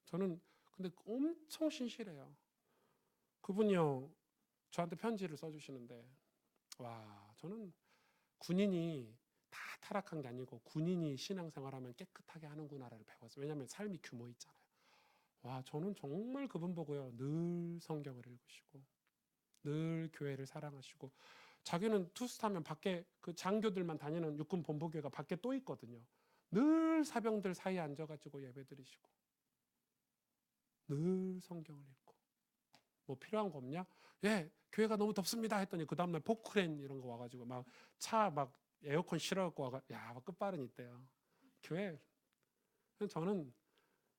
Speaker 1: 저는 근데 엄청 신실해요. 그분이요 저한테 편지를 써주시는데 와 저는 군인이 다 타락한 게 아니고 군인이 신앙생활하면 깨끗하게 하는구나를 배웠어요. 왜냐하면 삶이 규모 있잖아요. 와 저는 정말 그분 보고요 늘 성경을 읽으시고 늘 교회를 사랑하시고 자기는 투스타면 밖에 그 장교들만 다니는 육군 본부교회가 밖에 또 있거든요. 늘 사병들 사이에 앉아가지고 예배드리시고 늘 성경을 읽고 뭐 필요한 거 없냐? 예 교회가 너무 덥습니다 했더니 그 다음날 포크레인 이런 거 와가지고 막 차 막 에어컨 실어갖고 와가 야 끝발은 있대요. 교회 저는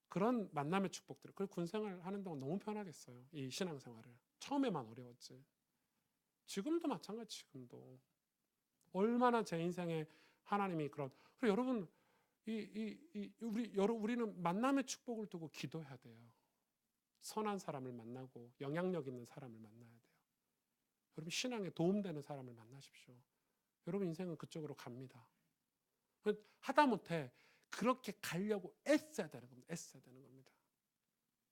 Speaker 1: 그런 만남의 축복들. 그리고 군생활 하는 동안 너무 편하겠어요. 이 신앙생활을. 처음에만 어려웠지. 지금도 마찬가지. 지금도 얼마나 제 인생에 하나님이 그런. 그리고 여러분 우리는 만남의 축복을 두고 기도해야 돼요. 선한 사람을 만나고 영향력 있는 사람을 만나야 돼요. 여러분 신앙에 도움되는 사람을 만나십시오. 여러분 인생은 그쪽으로 갑니다. 하다못해 그렇게 가려고 애써야 되는 겁니다. 애써야 되는 겁니다.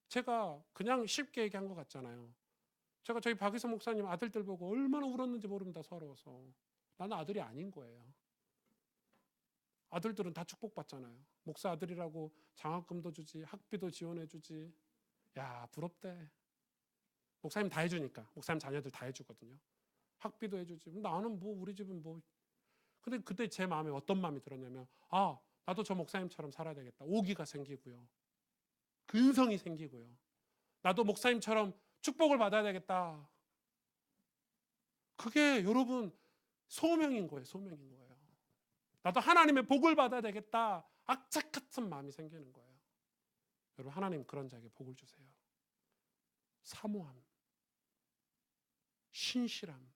Speaker 1: 제가 그냥 쉽게 얘기한 것 같잖아요. 제가 저희 박이서 목사님 아들들 보고 얼마나 울었는지 모릅니다. 서러워서. 나는 아들이 아닌 거예요. 아들들은 다 축복받잖아요. 목사 아들이라고 장학금도 주지, 학비도 지원해 주지. 야 부럽대. 목사님 다 해주니까. 목사님 자녀들 다 해주거든요. 학비도 해주지. 나는 뭐 우리 집은 뭐. 근데 그때 제 마음에 어떤 마음이 들었냐면 아 나도 저 목사님처럼 살아야 되겠다. 오기가 생기고요. 근성이 생기고요. 나도 목사님처럼 축복을 받아야 되겠다. 그게 여러분 소명인 거예요. 소명인 거예요. 나도 하나님의 복을 받아야 되겠다. 악착 같은 마음이 생기는 거예요. 여러분 하나님 그런 자에게 복을 주세요. 사모함, 신실함.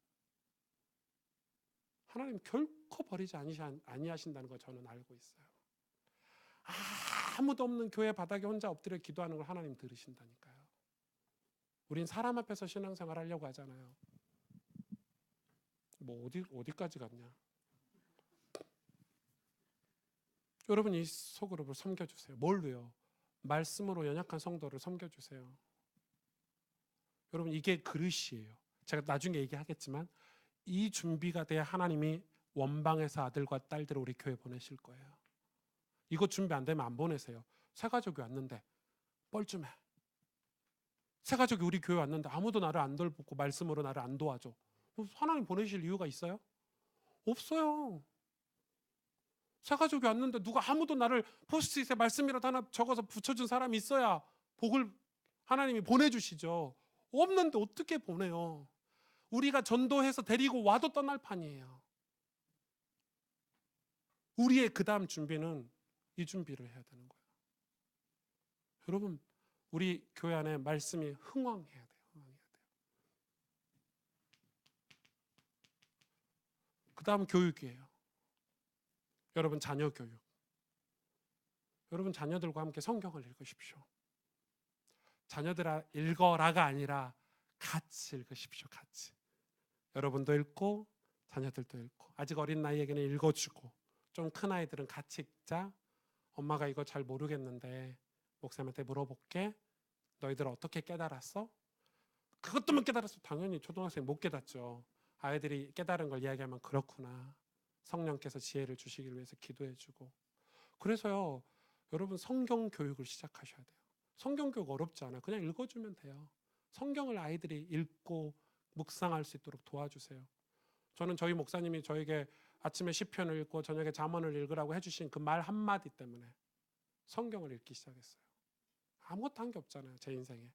Speaker 1: 하나님 결코 버리지 아니하신다는 거 저는 알고 있어요. 아무도 없는 교회 바닥에 혼자 엎드려 기도하는 걸 하나님 들으신다니까요. 우린 사람 앞에서 신앙생활 하려고 하잖아요. 뭐 어디까지 갔냐? 여러분 이 소그룹을 섬겨주세요. 뭘로요? 말씀으로 연약한 성도를 섬겨주세요. 여러분 이게 그릇이에요. 제가 나중에 얘기하겠지만 이 준비가 돼야 하나님이 원방에서 아들과 딸들을 우리 교회 보내실 거예요. 이거 준비 안 되면 안 보내세요. 새가족이 왔는데 뻘쭘해. 새가족이 우리 교회 왔는데 아무도 나를 안 돌보고 말씀으로 나를 안 도와줘. 하나님 보내실 이유가 있어요? 없어요. 새가족이 왔는데 누가 아무도 나를 포스트잇에 말씀이라도 하나 적어서 붙여준 사람이 있어야 복을 하나님이 보내주시죠. 없는데 어떻게 보내요? 우리가 전도해서 데리고 와도 떠날 판이에요. 우리의 그 다음 준비는 이 준비를 해야 되는 거예요. 여러분 우리 교회 안에 말씀이 흥왕해야 돼요. 흥왕해야 돼요. 그 다음 교육이에요. 여러분 자녀 교육. 여러분 자녀들과 함께 성경을 읽으십시오. 자녀들아 읽어라가 아니라 같이 읽으십시오. 같이. 여러분도 읽고 자녀들도 읽고 아직 어린 나이에게는 읽어주고 좀 큰 아이들은 같이 읽자. 엄마가 이거 잘 모르겠는데 목사님한테 물어볼게. 너희들 어떻게 깨달았어? 그것도 못 깨달았어. 당연히 초등학생 못 깨닫죠. 아이들이 깨달은 걸 이야기하면 그렇구나. 성령께서 지혜를 주시기 위해서 기도해주고. 그래서요 여러분 성경 교육을 시작하셔야 돼요. 성경 교육 어렵지 않아요. 그냥 읽어주면 돼요. 성경을 아이들이 읽고 묵상할 수 있도록 도와주세요. 저는 저희 목사님이 저에게 아침에 시편을 읽고 저녁에 잠언을 읽으라고 해주신 그 말 한마디 때문에 성경을 읽기 시작했어요. 아무것도 한 게 없잖아요. 제 인생에.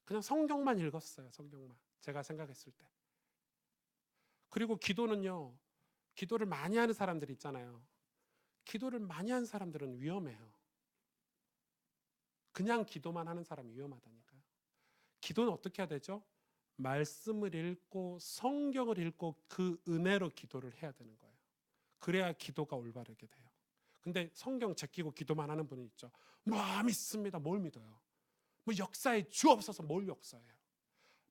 Speaker 1: 그냥 성경만 읽었어요. 성경만. 제가 생각했을 때. 그리고 기도는요, 기도를 많이 하는 사람들이 있잖아요. 기도를 많이 하는 사람들은 위험해요. 그냥 기도만 하는 사람이 위험하다니까요. 기도는 어떻게 해야 되죠? 말씀을 읽고 성경을 읽고 그 은혜로 기도를 해야 되는 거예요. 그래야 기도가 올바르게 돼요. 근데 성경 제끼고 기도만 하는 분이 있죠. 뭐 믿습니다. 뭘 믿어요? 뭐 역사에 주 없어서 뭘 역사해요?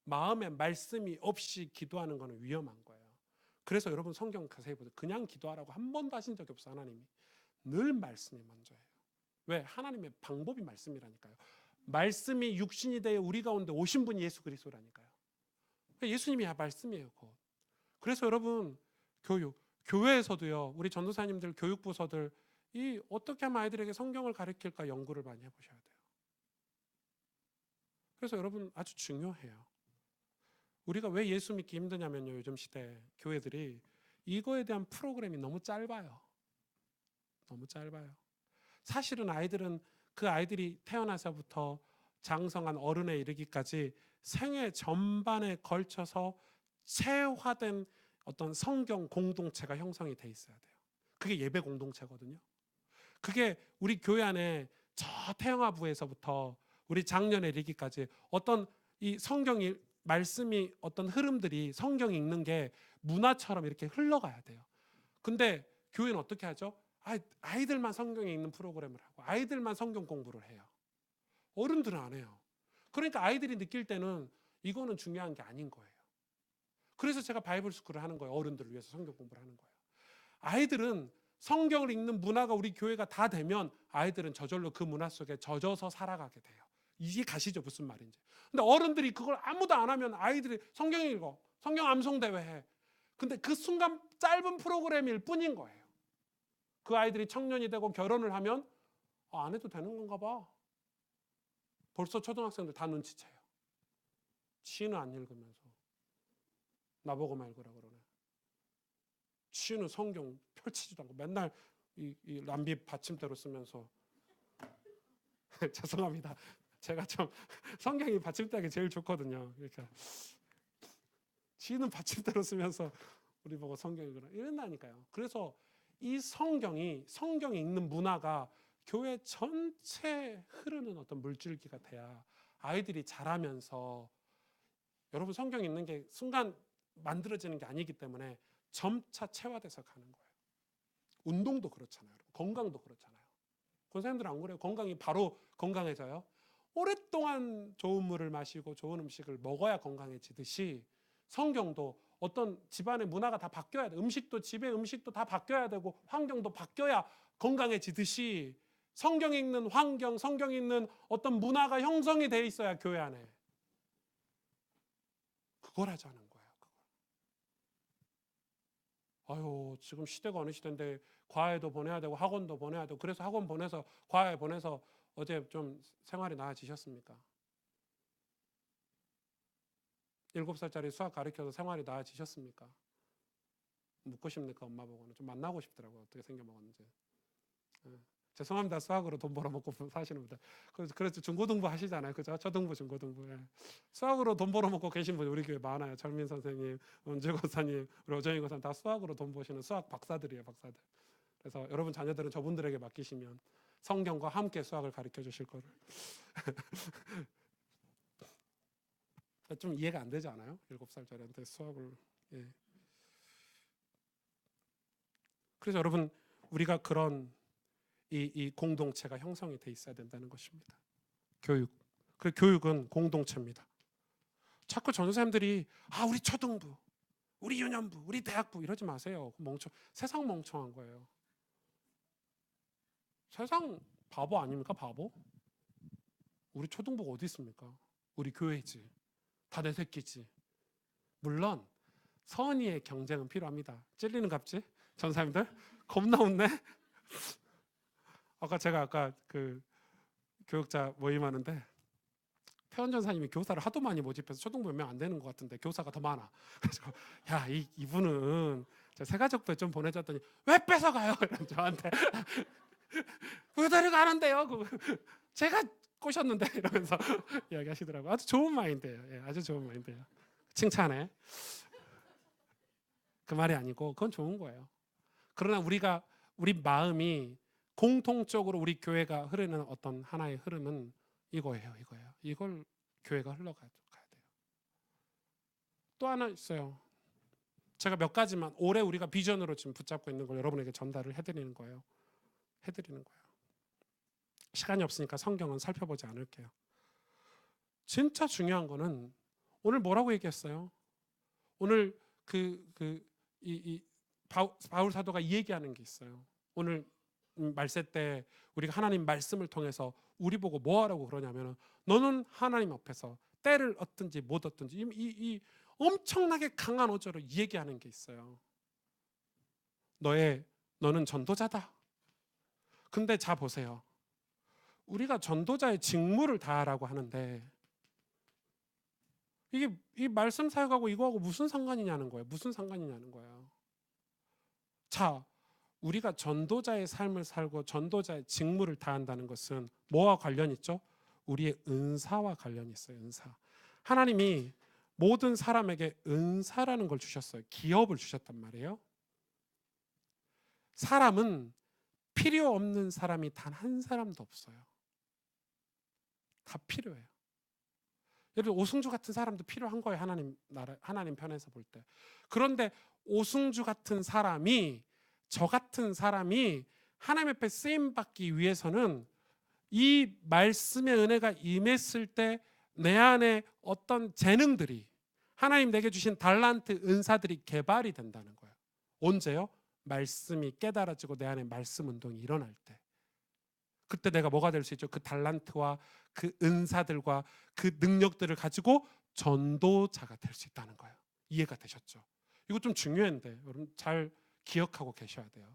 Speaker 1: 마음에 말씀이 없이 기도하는 거는 위험한 거예요. 그래서 여러분 성경 자세히 보세요. 그냥 기도하라고 한 번도 하신 적이 없어. 하나님이 늘 말씀이 먼저예요. 왜? 하나님의 방법이 말씀이라니까요. 말씀이 육신이 되어 우리 가운데 오신 분이 예수 그리스도라니까요. 예수님이 말씀이에요. 곧. 그래서 여러분 교회에서도요, 우리 전도사님들, 교육부서들 이 어떻게 하면 아이들에게 성경을 가르칠까 연구를 많이 해보셔야 돼요. 그래서 여러분 아주 중요해요. 우리가 왜 예수 믿기 힘드냐면요, 요즘 시대 교회들이 이거에 대한 프로그램이 너무 짧아요. 너무 짧아요. 사실은 아이들은 그 아이들이 태어나서부터 장성한 어른에 이르기까지 생애 전반에 걸쳐서 체화된 어떤 성경 공동체가 형성이 돼 있어야 돼요. 그게 예배 공동체거든요. 그게 우리 교회 안에 저 태영아부에서부터 우리 작년에 이르기까지 어떤 이 성경이 말씀이 어떤 흐름들이 성경 읽는 게 문화처럼 이렇게 흘러가야 돼요. 근데 교회는 어떻게 하죠? 아이들만 성경 읽는 프로그램을 하고 아이들만 성경 공부를 해요. 어른들은 안 해요. 그러니까 아이들이 느낄 때는 이거는 중요한 게 아닌 거예요. 그래서 제가 바이블 스쿨을 하는 거예요. 어른들을 위해서 성경 공부를 하는 거예요. 아이들은 성경을 읽는 문화가 우리 교회가 다 되면 아이들은 저절로 그 문화 속에 젖어서 살아가게 돼요. 이게 가시죠, 무슨 말인지. 근데 어른들이 그걸 아무도 안 하면 아이들이 성경 읽어, 성경 암송대회 해. 근데 그 순간 짧은 프로그램일 뿐인 거예요. 그 아이들이 청년이 되고 결혼을 하면 안 해도 되는 건가 봐. 벌써 초등학생들 다 눈치채요. 치는 안 읽으면서 나보고만 읽으라 그러네. 치는 성경 펼치지도 않고 맨날 이 람비 받침대로 쓰면서 죄송합니다. 제가 좀 성경이 받침대가 제일 좋거든요. 그러니까 치는 받침대로 쓰면서 우리 보고 성경 읽으라 이런다니까요. 그래서 이 성경이 읽는 문화가 교회 전체에 흐르는 어떤 물줄기가 돼야 아이들이 자라면서 여러분 성경 읽는 게 순간 만들어지는 게 아니기 때문에 점차 체화돼서 가는 거예요. 운동도 그렇잖아요. 건강도 그렇잖아요. 권사님들은 안 그래요? 건강이 바로 건강해져요. 오랫동안 좋은 물을 마시고 좋은 음식을 먹어야 건강해지듯이 성경도 어떤 집안의 문화가 다 바뀌어야 돼. 음식도 집의 음식도 다 바뀌어야 되고 환경도 바뀌어야 건강해지듯이 성경 읽는 환경, 성경 읽는 어떤 문화가 형성이 돼 있어야 교회 안에 그걸 하자는 거예요. 아유, 지금 시대가 어느 시대인데 과외도 보내야 되고 학원도 보내야 되고 그래서 학원 보내서 과외 보내서 어제 좀 생활이 나아지셨습니까? 7살짜리 수학 가르쳐서 생활이 나아지셨습니까? 묻고 싶니까? 엄마 보고는 좀 만나고 싶더라고요. 어떻게 생겨먹었는지. 죄송합니다. 수학으로 돈 벌어먹고 사시는 분들. 그래서 중고등부 하시잖아요. 그죠? 초등부, 중고등부. 예. 수학으로 돈 벌어먹고 계신 분이 우리 교회 많아요. 철민 선생님, 은주 고사님, 우리 오정희 고사님 다 수학으로 돈 버시는 수학 박사들이에요. 박사들. 그래서 여러분 자녀들은 저분들에게 맡기시면 성경과 함께 수학을 가르쳐 주실 거를. 좀 이해가 안 되지 않아요? 7살짜리한테 수학을. 예. 그래서 여러분 우리가 그런 이 공동체가 형성이 돼 있어야 된다는 것입니다. 교육. 그 교육은 공동체입니다. 자꾸 전도사님들이 우리 초등부, 우리 유년부, 우리 대학부 이러지 마세요. 세상 멍청한 거예요. 세상 바보 아닙니까? 바보? 우리 초등부가 어디 있습니까? 우리 교회지. 다 내 새끼지. 물론 선의의 경쟁은 필요합니다. 찔리는 갑지? 전사님들 겁나 웃네. 제가 그 교육자 모임하는데 태원 전사님이 교사를 하도 많이 모집해서 초등부 몇 명 안 되는 것 같은데 교사가 더 많아. 그래서 이분은 새가족부에 좀 보내줬더니 왜 뺏어가요? 이런 저한테 왜 데려가는데요? 제가 꼬셨는데 이러면서 이야기하시더라고요. 아주 좋은 마인드예요. 예, 아주 좋은 마인드예요. 칭찬해. 그 말이 아니고 그건 좋은 거예요. 그러나 우리 마음이 공통적으로 우리 교회가 흐르는 어떤 하나의 흐름은 이거예요. 이걸 교회가 흘러가야 돼요. 또 하나 있어요. 제가 몇 가지만 올해 우리가 비전으로 지금 붙잡고 있는 걸 여러분에게 전달을 해드리는 거예요. 시간이 없으니까 성경은 살펴보지 않을게요. 진짜 중요한 거는 오늘 뭐라고 얘기했어요? 오늘 바울 사도가 이 얘기하는 게 있어요. 오늘 말세 때 우리가 하나님 말씀을 통해서 우리 보고 뭐 하라고 그러냐면 너는 하나님 앞에서 때를 얻든지 못 얻든지 이 엄청나게 강한 어조로 얘기하는 게 있어요. 너는 전도자다. 근데 자 보세요. 우리가 전도자의 직무를 다하라고 하는데 이게 이 말씀 사역하고 이거하고 무슨 상관이냐는 거예요. 자, 우리가 전도자의 삶을 살고 전도자의 직무를 다한다는 것은 뭐와 관련이 있죠? 우리의 은사와 관련이 있어요. 은사. 하나님이 모든 사람에게 은사라는 걸 주셨어요. 기업을 주셨단 말이에요. 사람은 필요 없는 사람이 단 한 사람도 없어요. 다 필요해요. 여러분 오승주 같은 사람도 필요한 거예요. 하나님 편에서 볼 때. 그런데 오승주 같은 사람이 저 같은 사람이 하나님 앞에 쓰임 받기 위해서는 이 말씀의 은혜가 임했을 때 내 안에 어떤 재능들이 하나님 내게 주신 달란트 은사들이 개발이 된다는 거예요. 언제요? 말씀이 깨달아지고 내 안에 말씀 운동이 일어날 때. 그때 내가 뭐가 될 수 있죠? 그 달란트와 그 은사들과 그 능력들을 가지고 전도자가 될 수 있다는 거예요. 이해가 되셨죠? 이거 좀 중요한데 여러분 잘 기억하고 계셔야 돼요.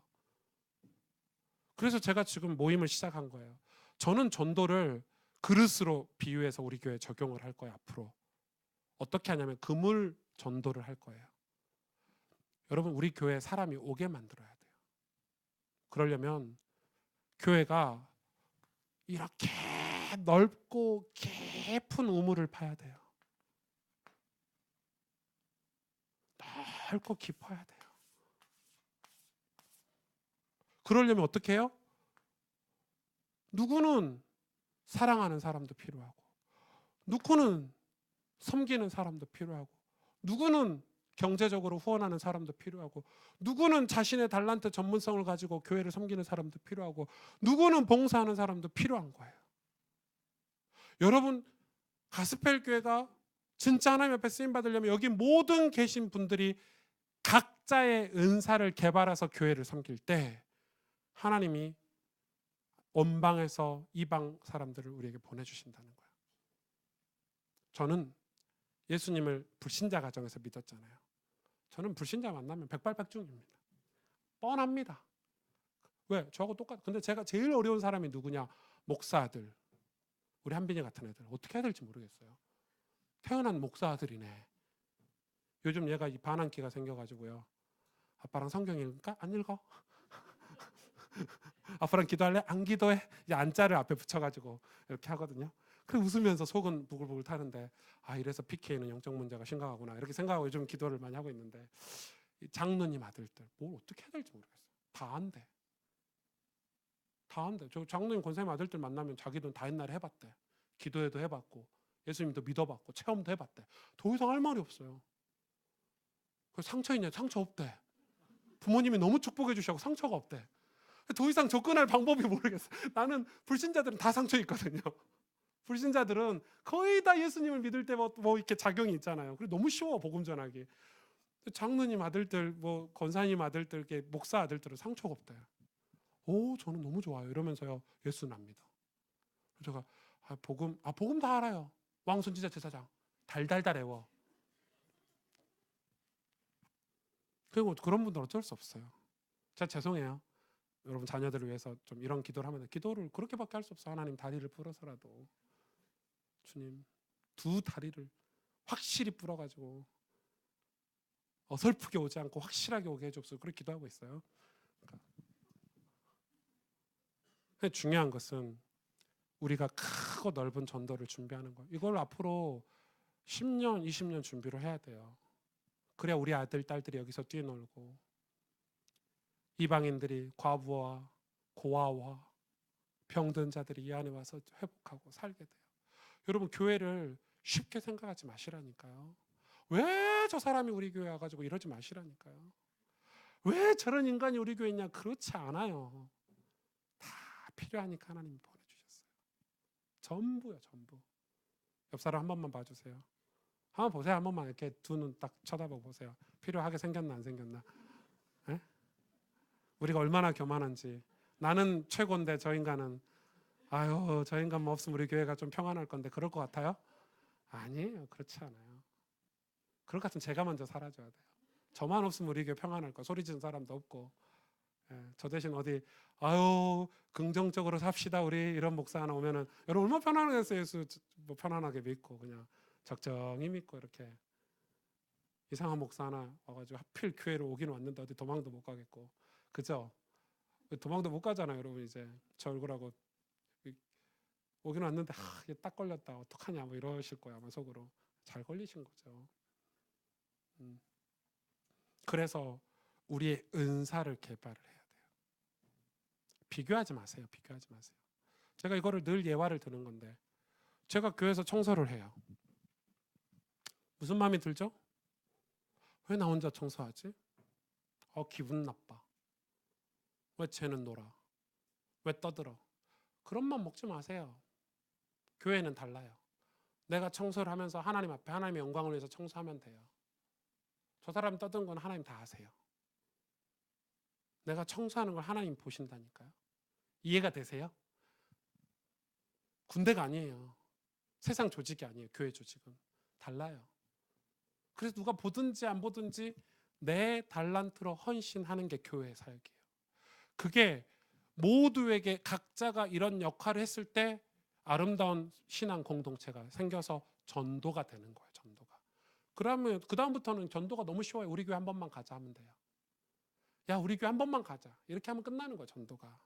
Speaker 1: 그래서 제가 지금 모임을 시작한 거예요. 저는 전도를 그릇으로 비유해서 우리 교회에 적용을 할 거예요. 앞으로 어떻게 하냐면 그물 전도를 할 거예요. 여러분 우리 교회에 사람이 오게 만들어야 돼요. 그러려면 교회가 이렇게 넓고 깊은 우물을 파야 돼요. 넓고 깊어야 돼요. 그러려면 어떻게 해요? 누구는 사랑하는 사람도 필요하고 누구는 섬기는 사람도 필요하고 누구는 경제적으로 후원하는 사람도 필요하고 누구는 자신의 달란트 전문성을 가지고 교회를 섬기는 사람도 필요하고 누구는 봉사하는 사람도 필요한 거예요. 여러분 가스펠 교회가 진짜 하나님 앞에 쓰임 받으려면 여기 모든 계신 분들이 각자의 은사를 개발해서 교회를 섬길 때 하나님이 원방에서 이방 사람들을 우리에게 보내주신다는 거예요. 저는 예수님을 불신자 가정에서 믿었잖아요. 저는 불신자 만나면 백발백중입니다. 뻔합니다. 왜? 저하고 똑같아. 근데 제가 제일 어려운 사람이 누구냐? 목사 아들. 우리 한빈이 같은 애들. 어떻게 해야 될지 모르겠어요. 태어난 목사 아들이네. 요즘 얘가 이 반항기가 생겨가지고요. 아빠랑 성경 읽을까? 안 읽어. 아빠랑 기도할래? 안 기도해. 이제 안자를 앞에 붙여가지고 이렇게 하거든요. 그 웃으면서 속은 부글부글 타는데 이래서 PK는 영적 문제가 심각하구나 이렇게 생각하고 요즘 기도를 많이 하고 있는데 장로님 아들들 뭘 어떻게 해야 될지 모르겠어요. 다 안 돼. 저 장로님 권사님 아들들 만나면 자기도 다 옛날에 해봤대. 기도회도 해봤고 예수님도 믿어봤고 체험도 해봤대. 더 이상 할 말이 없어요. 상처 있냐? 상처 없대. 부모님이 너무 축복해 주시고 상처가 없대. 더 이상 접근할 방법이 모르겠어. 나는 불신자들은 다 상처 있거든요. 불신자들은 거의 다 예수님을 믿을 때 뭐 이렇게 작용이 있잖아요. 그리고 너무 쉬워 복음 전하기. 장로님 아들들, 뭐 권사님 아들들, 목사 아들들은 상처가 없대. 저는 너무 좋아요. 이러면서요 예수는 안 믿어. 제가 복음 다 알아요. 왕순지자 제사장 달달달 외워. 그리고 그런 분들 어쩔 수 없어요. 제가 죄송해요. 여러분 자녀들을 위해서 좀 이런 기도를 하면 기도를 그렇게밖에 할 수 없어. 하나님 다리를 부러서라도 주님 두 다리를 확실히 부러가지고 어설프게 오지 않고 확실하게 오게 해주옵소서. 그렇게 기도하고 있어요. 그러니까 중요한 것은 우리가 크고 넓은 전도를 준비하는 거예요. 이걸 앞으로 10년, 20년 준비를 해야 돼요. 그래야 우리 아들, 딸들이 여기서 뛰놀고 이방인들이 과부와 고아와 병든 자들이 이 안에 와서 회복하고 살게 돼요. 여러분, 교회를 쉽게 생각하지 마시라니까요. 왜 저 사람이 우리 교회 와가지고 이러지 마시라니까요. 왜 저런 인간이 우리 교회에 있냐? 그렇지 않아요. 다 필요하니까 하나님이 보내주셨어요. 전부요, 전부. 옆 사람 한 번만 봐주세요. 한번 보세요. 한 번만 이렇게 두 눈 딱 쳐다보고 보세요. 필요하게 생겼나 안 생겼나. 에? 우리가 얼마나 교만한지. 나는 최고인데 저 인간은 아유, 저 인간만 없으면 우리 교회가 좀 평안할 건데 그럴 것 같아요? 아니에요. 그렇지 않아요. 그럴 것 같으면 제가 먼저 사라져야 돼요. 저만 없으면 우리 교회 평안할 거. 소리 지는 사람도 없고. 저 대신 어디 아유 긍정적으로 삽시다 우리 이런 목사 하나 오면은 여러분 얼마나 편안하겠어요. 예수 뭐 편안하게 믿고 그냥 적정히 믿고 이렇게 이상한 목사 하나 와가지고 하필 교회를 오긴 왔는데 어디 도망도 못 가겠고 그죠? 도망도 못 가잖아요. 여러분 이제 저 얼굴하고 오긴 왔는데 얘 딱 걸렸다 어떡하냐 뭐 이러실 거야 아마 속으로. 잘 걸리신 거죠. 그래서 우리의 은사를 개발을 해야 돼요. 비교하지 마세요. 비교하지 마세요. 제가 이거를 늘 예화를 드는 건데 제가 교회에서 청소를 해요. 무슨 마음이 들죠? 왜 나 혼자 청소하지? 기분 나빠. 왜 쟤는 놀아? 왜 떠들어? 그런 맘 먹지 마세요. 교회는 달라요. 내가 청소를 하면서 하나님 앞에 하나님의 영광을 위해서 청소하면 돼요. 저 사람 떠든 건 하나님 다 아세요. 내가 청소하는 걸 하나님 보신다니까요. 이해가 되세요? 군대가 아니에요. 세상 조직이 아니에요. 교회 조직은. 달라요. 그래서 누가 보든지 안 보든지 내 달란트로 헌신하는 게 교회의 사역이에요. 그게 모두에게 각자가 이런 역할을 했을 때 아름다운 신앙 공동체가 생겨서 전도가 되는 거예요. 전도가. 그러면 그 다음부터는 전도가 너무 쉬워요. 우리 교회 한 번만 가자 하면 돼요. 야 우리 교회 한 번만 가자. 이렇게 하면 끝나는 거예요. 전도가.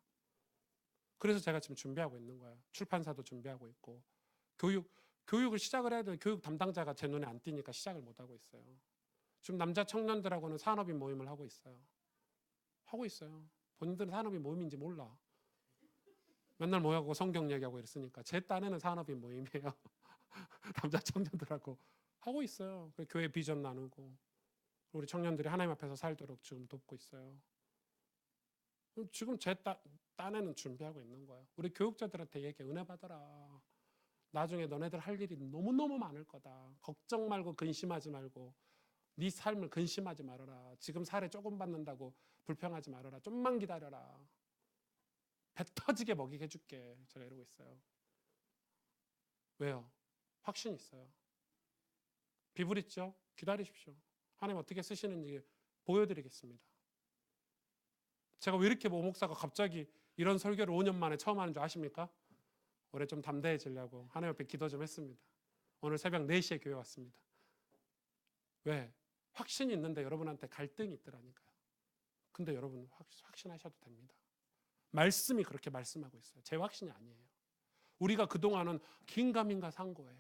Speaker 1: 그래서 제가 지금 준비하고 있는 거예요. 출판사도 준비하고 있고 교육을 시작을 해야 되는 교육 담당자가 제 눈에 안 띄니까 시작을 못 하고 있어요. 지금 남자 청년들하고는 산업인 모임을 하고 있어요. 하고 있어요. 본인들은 산업인 모임인지 몰라. 맨날 모여고 성경 얘기하고 이랬으니까 제 딴에는 산업인 모임이에요. 남자 청년들하고 하고 있어요. 교회 비전 나누고 우리 청년들이 하나님 앞에서 살도록 지금 돕고 있어요. 지금 제 딴에는 준비하고 있는 거예요. 우리 교육자들한테 얘기 은혜 받아라. 나중에 너네들 할 일이 너무너무 많을 거다. 걱정 말고 근심하지 말고 네 삶을 근심하지 말아라. 지금 사례 조금 받는다고 불평하지 말아라. 좀만 기다려라. 배 터지게 먹이게 해줄게. 제가 이러고 있어요. 왜요? 확신이 있어요. 비브리죠? 기다리십시오. 하나님 어떻게 쓰시는지 보여드리겠습니다. 제가 왜 이렇게 목사가 갑자기 이런 설교를 5년 만에 처음 하는 줄 아십니까? 올해 좀 담대해지려고 하나님 앞에 기도 좀 했습니다. 오늘 새벽 4시에 교회 왔습니다. 왜? 확신이 있는데 여러분한테 갈등이 있더라니까요. 근데 여러분 확신하셔도 됩니다. 말씀이 그렇게 말씀하고 있어요. 제 확신이 아니에요. 우리가 그동안은 긴가민가 산 거예요.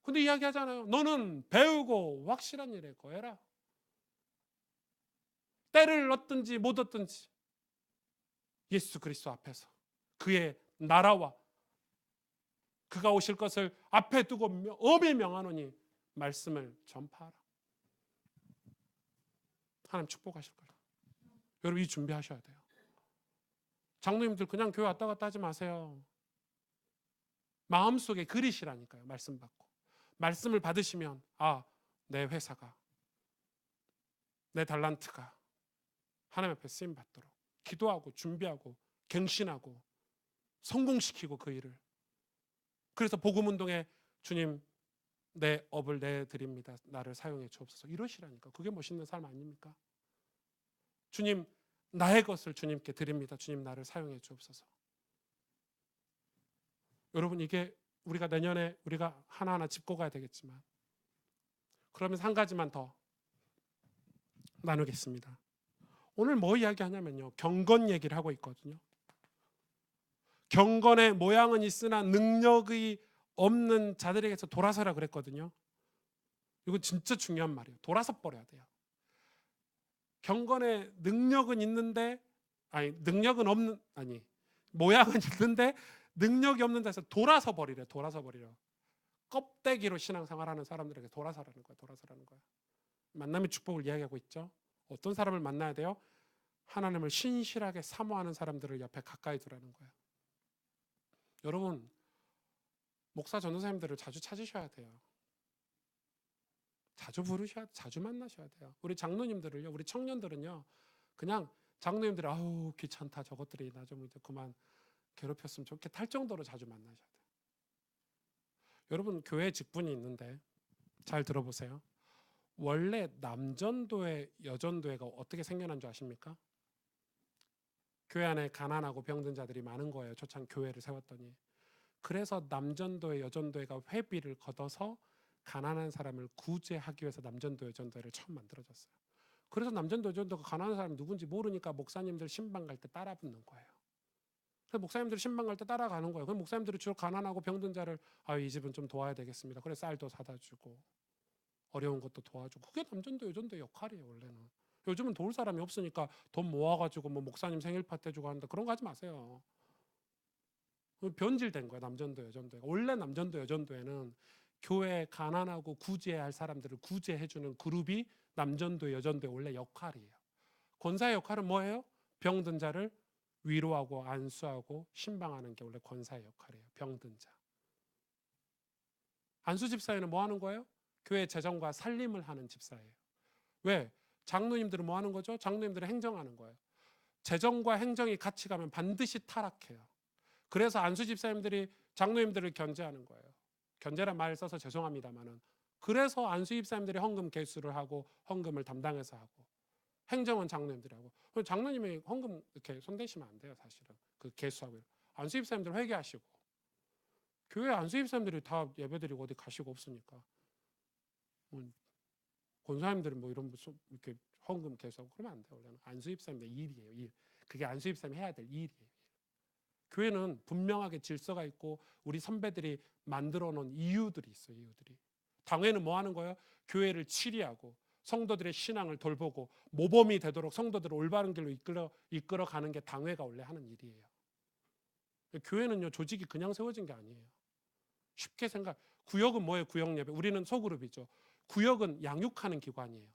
Speaker 1: 근데 이야기하잖아요. 너는 배우고 확실한 일에 거해라. 때를 얻든지 못 얻든지 예수 그리스도 앞에서 그의 나라와 그가 오실 것을 앞에 두고 엄히 명하노니 말씀을 전파하라. 하나님 축복하실 거예요. 여러분 이 준비하셔야 돼요. 장로님들 그냥 교회 왔다 갔다 하지 마세요. 마음속에 그리시라니까요. 말씀 받고. 말씀을 받으시면 내 회사가 내 달란트가 하나님 앞에 쓰임 받도록 기도하고 준비하고 갱신하고 성공시키고 그 일을. 그래서 복음운동에 주님 내 업을 내드립니다. 나를 사용해 주옵소서. 이러시라니까. 그게 멋있는 삶 아닙니까? 주님 나의 것을 주님께 드립니다. 주님 나를 사용해 주옵소서. 여러분 이게 우리가 내년에 우리가 하나하나 짚고 가야 되겠지만 그러면서 한 가지만 더 나누겠습니다. 오늘 뭐 이야기하냐면요. 경건 얘기를 하고 있거든요. 경건의 모양은 있으나 능력이 없는 자들에게서 돌아서라 그랬거든요. 이거 진짜 중요한 말이에요. 돌아서 버려야 돼요. 경건의 능력은 있는데 모양은 있는데 능력이 없는 데서 돌아서 버리래. 돌아서 버리려. 껍데기로 신앙생활하는 사람들에게 돌아서라는 거야. 돌아서라는 거야. 만남의 축복을 이야기하고 있죠. 어떤 사람을 만나야 돼요? 하나님을 신실하게 사모하는 사람들을 옆에 가까이 두라는 거예요. 여러분, 목사 전도사님들을 자주 찾으셔야 돼요. 자주 부르셔야, 자주 만나셔야 돼요. 우리 장로님들을요, 우리 청년들은요, 그냥 장로님들이 아우 귀찮다, 저것들이 나 좀 이제 그만 괴롭혔으면 좋겠다 할 정도로 자주 만나셔야 돼요. 여러분, 교회 직분이 있는데 잘 들어보세요. 원래 남전도회, 여전도회가 어떻게 생겨난 줄 아십니까? 교회 안에 가난하고 병든 자들이 많은 거예요. 초창 교회를 세웠더니. 그래서 남전도회, 여전도회가 회비를 걷어서 가난한 사람을 구제하기 위해서 남전도, 여전도회를 처음 만들어졌어요. 그래서 남전도, 여전도가 가난한 사람이 누군지 모르니까 목사님들 신방 갈 때 따라 붙는 거예요. 그래서 목사님들 신방 갈 때 따라가는 거예요. 그럼 목사님들이 주로 가난하고 병든 자를 이 집은 좀 도와야 되겠습니다. 그래 쌀도 사다 주고 어려운 것도 도와주고. 그게 남전도, 여전도의 역할이에요. 원래는. 요즘은 도울 사람이 없으니까 돈 모아가지고 뭐 목사님 생일 파티 해주고 하는데 그런 거 하지 마세요. 변질된 거예요. 남전도, 여전도회가. 원래 남전도, 여전도회는 교회 가난하고 구제해야 할 사람들을 구제해주는 그룹이 남전도, 여전도의 원래 역할이에요. 권사의 역할은 뭐예요? 병든 자를 위로하고 안수하고 신방하는 게 원래 권사의 역할이에요. 병든 자. 안수 집사회는 뭐 하는 거예요? 교회 재정과 살림을 하는 집사예요. 왜? 장로님들은 뭐 하는 거죠? 장로님들은 행정하는 거예요. 재정과 행정이 같이 가면 반드시 타락해요. 그래서 안수 집사님들이 장로님들을 견제하는 거예요. 견제란 말 써서 죄송합니다만은. 그래서 안수 집사님들이 헌금 개수를 하고 헌금을 담당해서 하고 행정은 장로님들이 하고. 장로님이 헌금 이렇게 손대시면 안 돼요. 사실은 그 개수하고. 안수 집사님들 회개하시고. 교회 안수 집사님들이 다 예배드리고 어디 가시고 없으니까. 권사님들은 뭐 이런 이렇게 헌금 개수하고 그러면 안 돼요. 원래는 안수 집사님들 일이에요. 일. 그게 안수 집사님이 해야 될 일이에요. 교회는 분명하게 질서가 있고 우리 선배들이 만들어 놓은 이유들이 있어요. 이유들이. 당회는 뭐 하는 거예요? 교회를 치리하고 성도들의 신앙을 돌보고 모범이 되도록 성도들을 올바른 길로 이끌어 가는 게 당회가 원래 하는 일이에요. 교회는요, 조직이 그냥 세워진 게 아니에요. 쉽게 구역은 뭐예요? 구역 예배. 우리는 소그룹이죠. 구역은 양육하는 기관이에요.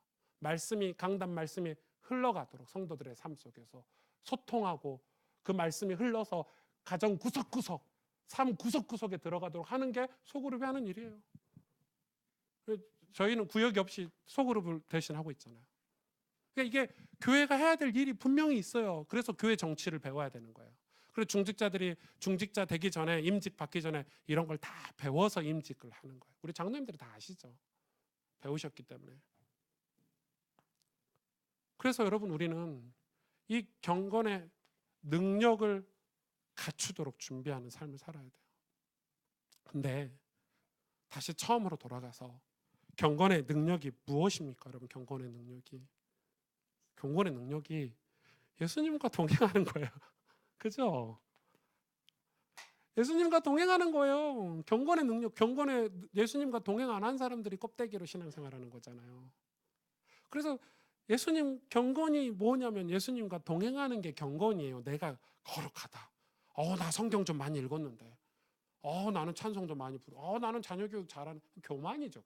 Speaker 1: 강단 말씀이 흘러가도록 성도들의 삶 속에서 소통하고 그 말씀이 흘러서 가정 구석구석, 삶 구석구석에 들어가도록 하는 게 소그룹이 하는 일이에요. 저희는 구역이 없이 소그룹을 대신 하고 있잖아요. 그러니까 이게 교회가 해야 될 일이 분명히 있어요. 그래서 교회 정치를 배워야 되는 거예요. 그리고 중직자들이 중직자 되기 전에, 임직 받기 전에 이런 걸 다 배워서 임직을 하는 거예요. 우리 장로님들이 다 아시죠? 배우셨기 때문에. 그래서 여러분, 우리는 이 경건의 능력을 갖추도록 준비하는 삶을 살아야 돼요. 근데 다시 처음으로 돌아가서 경건의 능력이 무엇입니까? 여러분, 경건의 능력이 예수님과 동행하는 거예요. 그죠? 예수님과 동행하는 거예요. 경건의 능력, 예수님과 동행 안 한 사람들이 껍데기로 신앙생활하는 거잖아요. 그래서 경건이 뭐냐면 예수님과 동행하는 게 경건이에요. 내가 거룩하다. 나 성경 좀 많이 읽었는데. 나는 찬송도 많이 부르고. 나는 자녀 교육 잘하는. 교만이죠.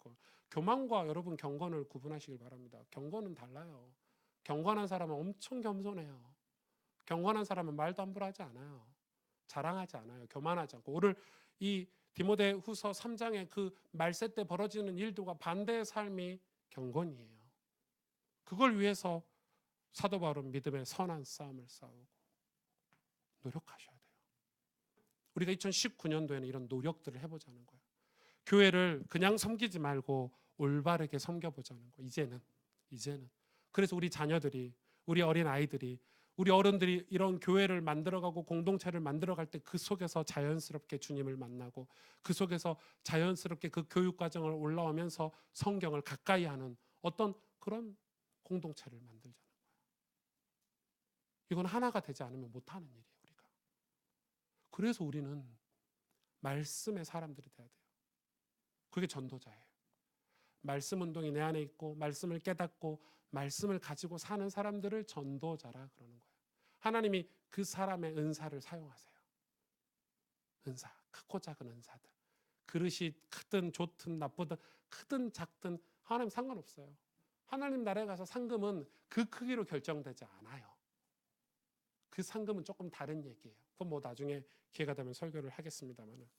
Speaker 1: 교만과 여러분 경건을 구분하시길 바랍니다. 경건은 달라요. 경건한 사람은 엄청 겸손해요. 경건한 사람은 말도 함부로 하지 않아요. 자랑하지 않아요. 교만하지 않고. 오늘 이 디모데후서 3장의 그 말세 때 벌어지는 일들과 반대의 삶이 경건이에요. 그걸 위해서 사도 바울은 믿음의 선한 싸움을 싸우고 노력하셔야 돼요. 우리가 2019년도에는 이런 노력들을 해보자는 거예요. 교회를 그냥 섬기지 말고 올바르게 섬겨보자는 거예요. 이제는. 그래서 우리 자녀들이, 우리 어린 아이들이, 우리 어른들이 이런 교회를 만들어가고 공동체를 만들어갈 때 그 속에서 자연스럽게 주님을 만나고 그 속에서 자연스럽게 그 교육 과정을 올라오면서 성경을 가까이 하는 어떤 그런 공동체를 만들자는 거예요. 이건 하나가 되지 않으면 못하는 일이에요. 우리가. 그래서 우리는 말씀의 사람들이 돼야 돼요. 그게 전도자예요. 말씀 운동이 내 안에 있고 말씀을 깨닫고 말씀을 가지고 사는 사람들을 전도자라 그러는 거예요. 하나님이 그 사람의 은사를 사용하세요. 은사, 크고 작은 은사들. 그릇이 크든 좋든 나쁘든 크든 작든 하나님 상관없어요. 하나님 나라에 가서 상금은 그 크기로 결정되지 않아요. 그 상금은 조금 다른 얘기예요. 그건 뭐 나중에 기회가 되면 설교를 하겠습니다만은.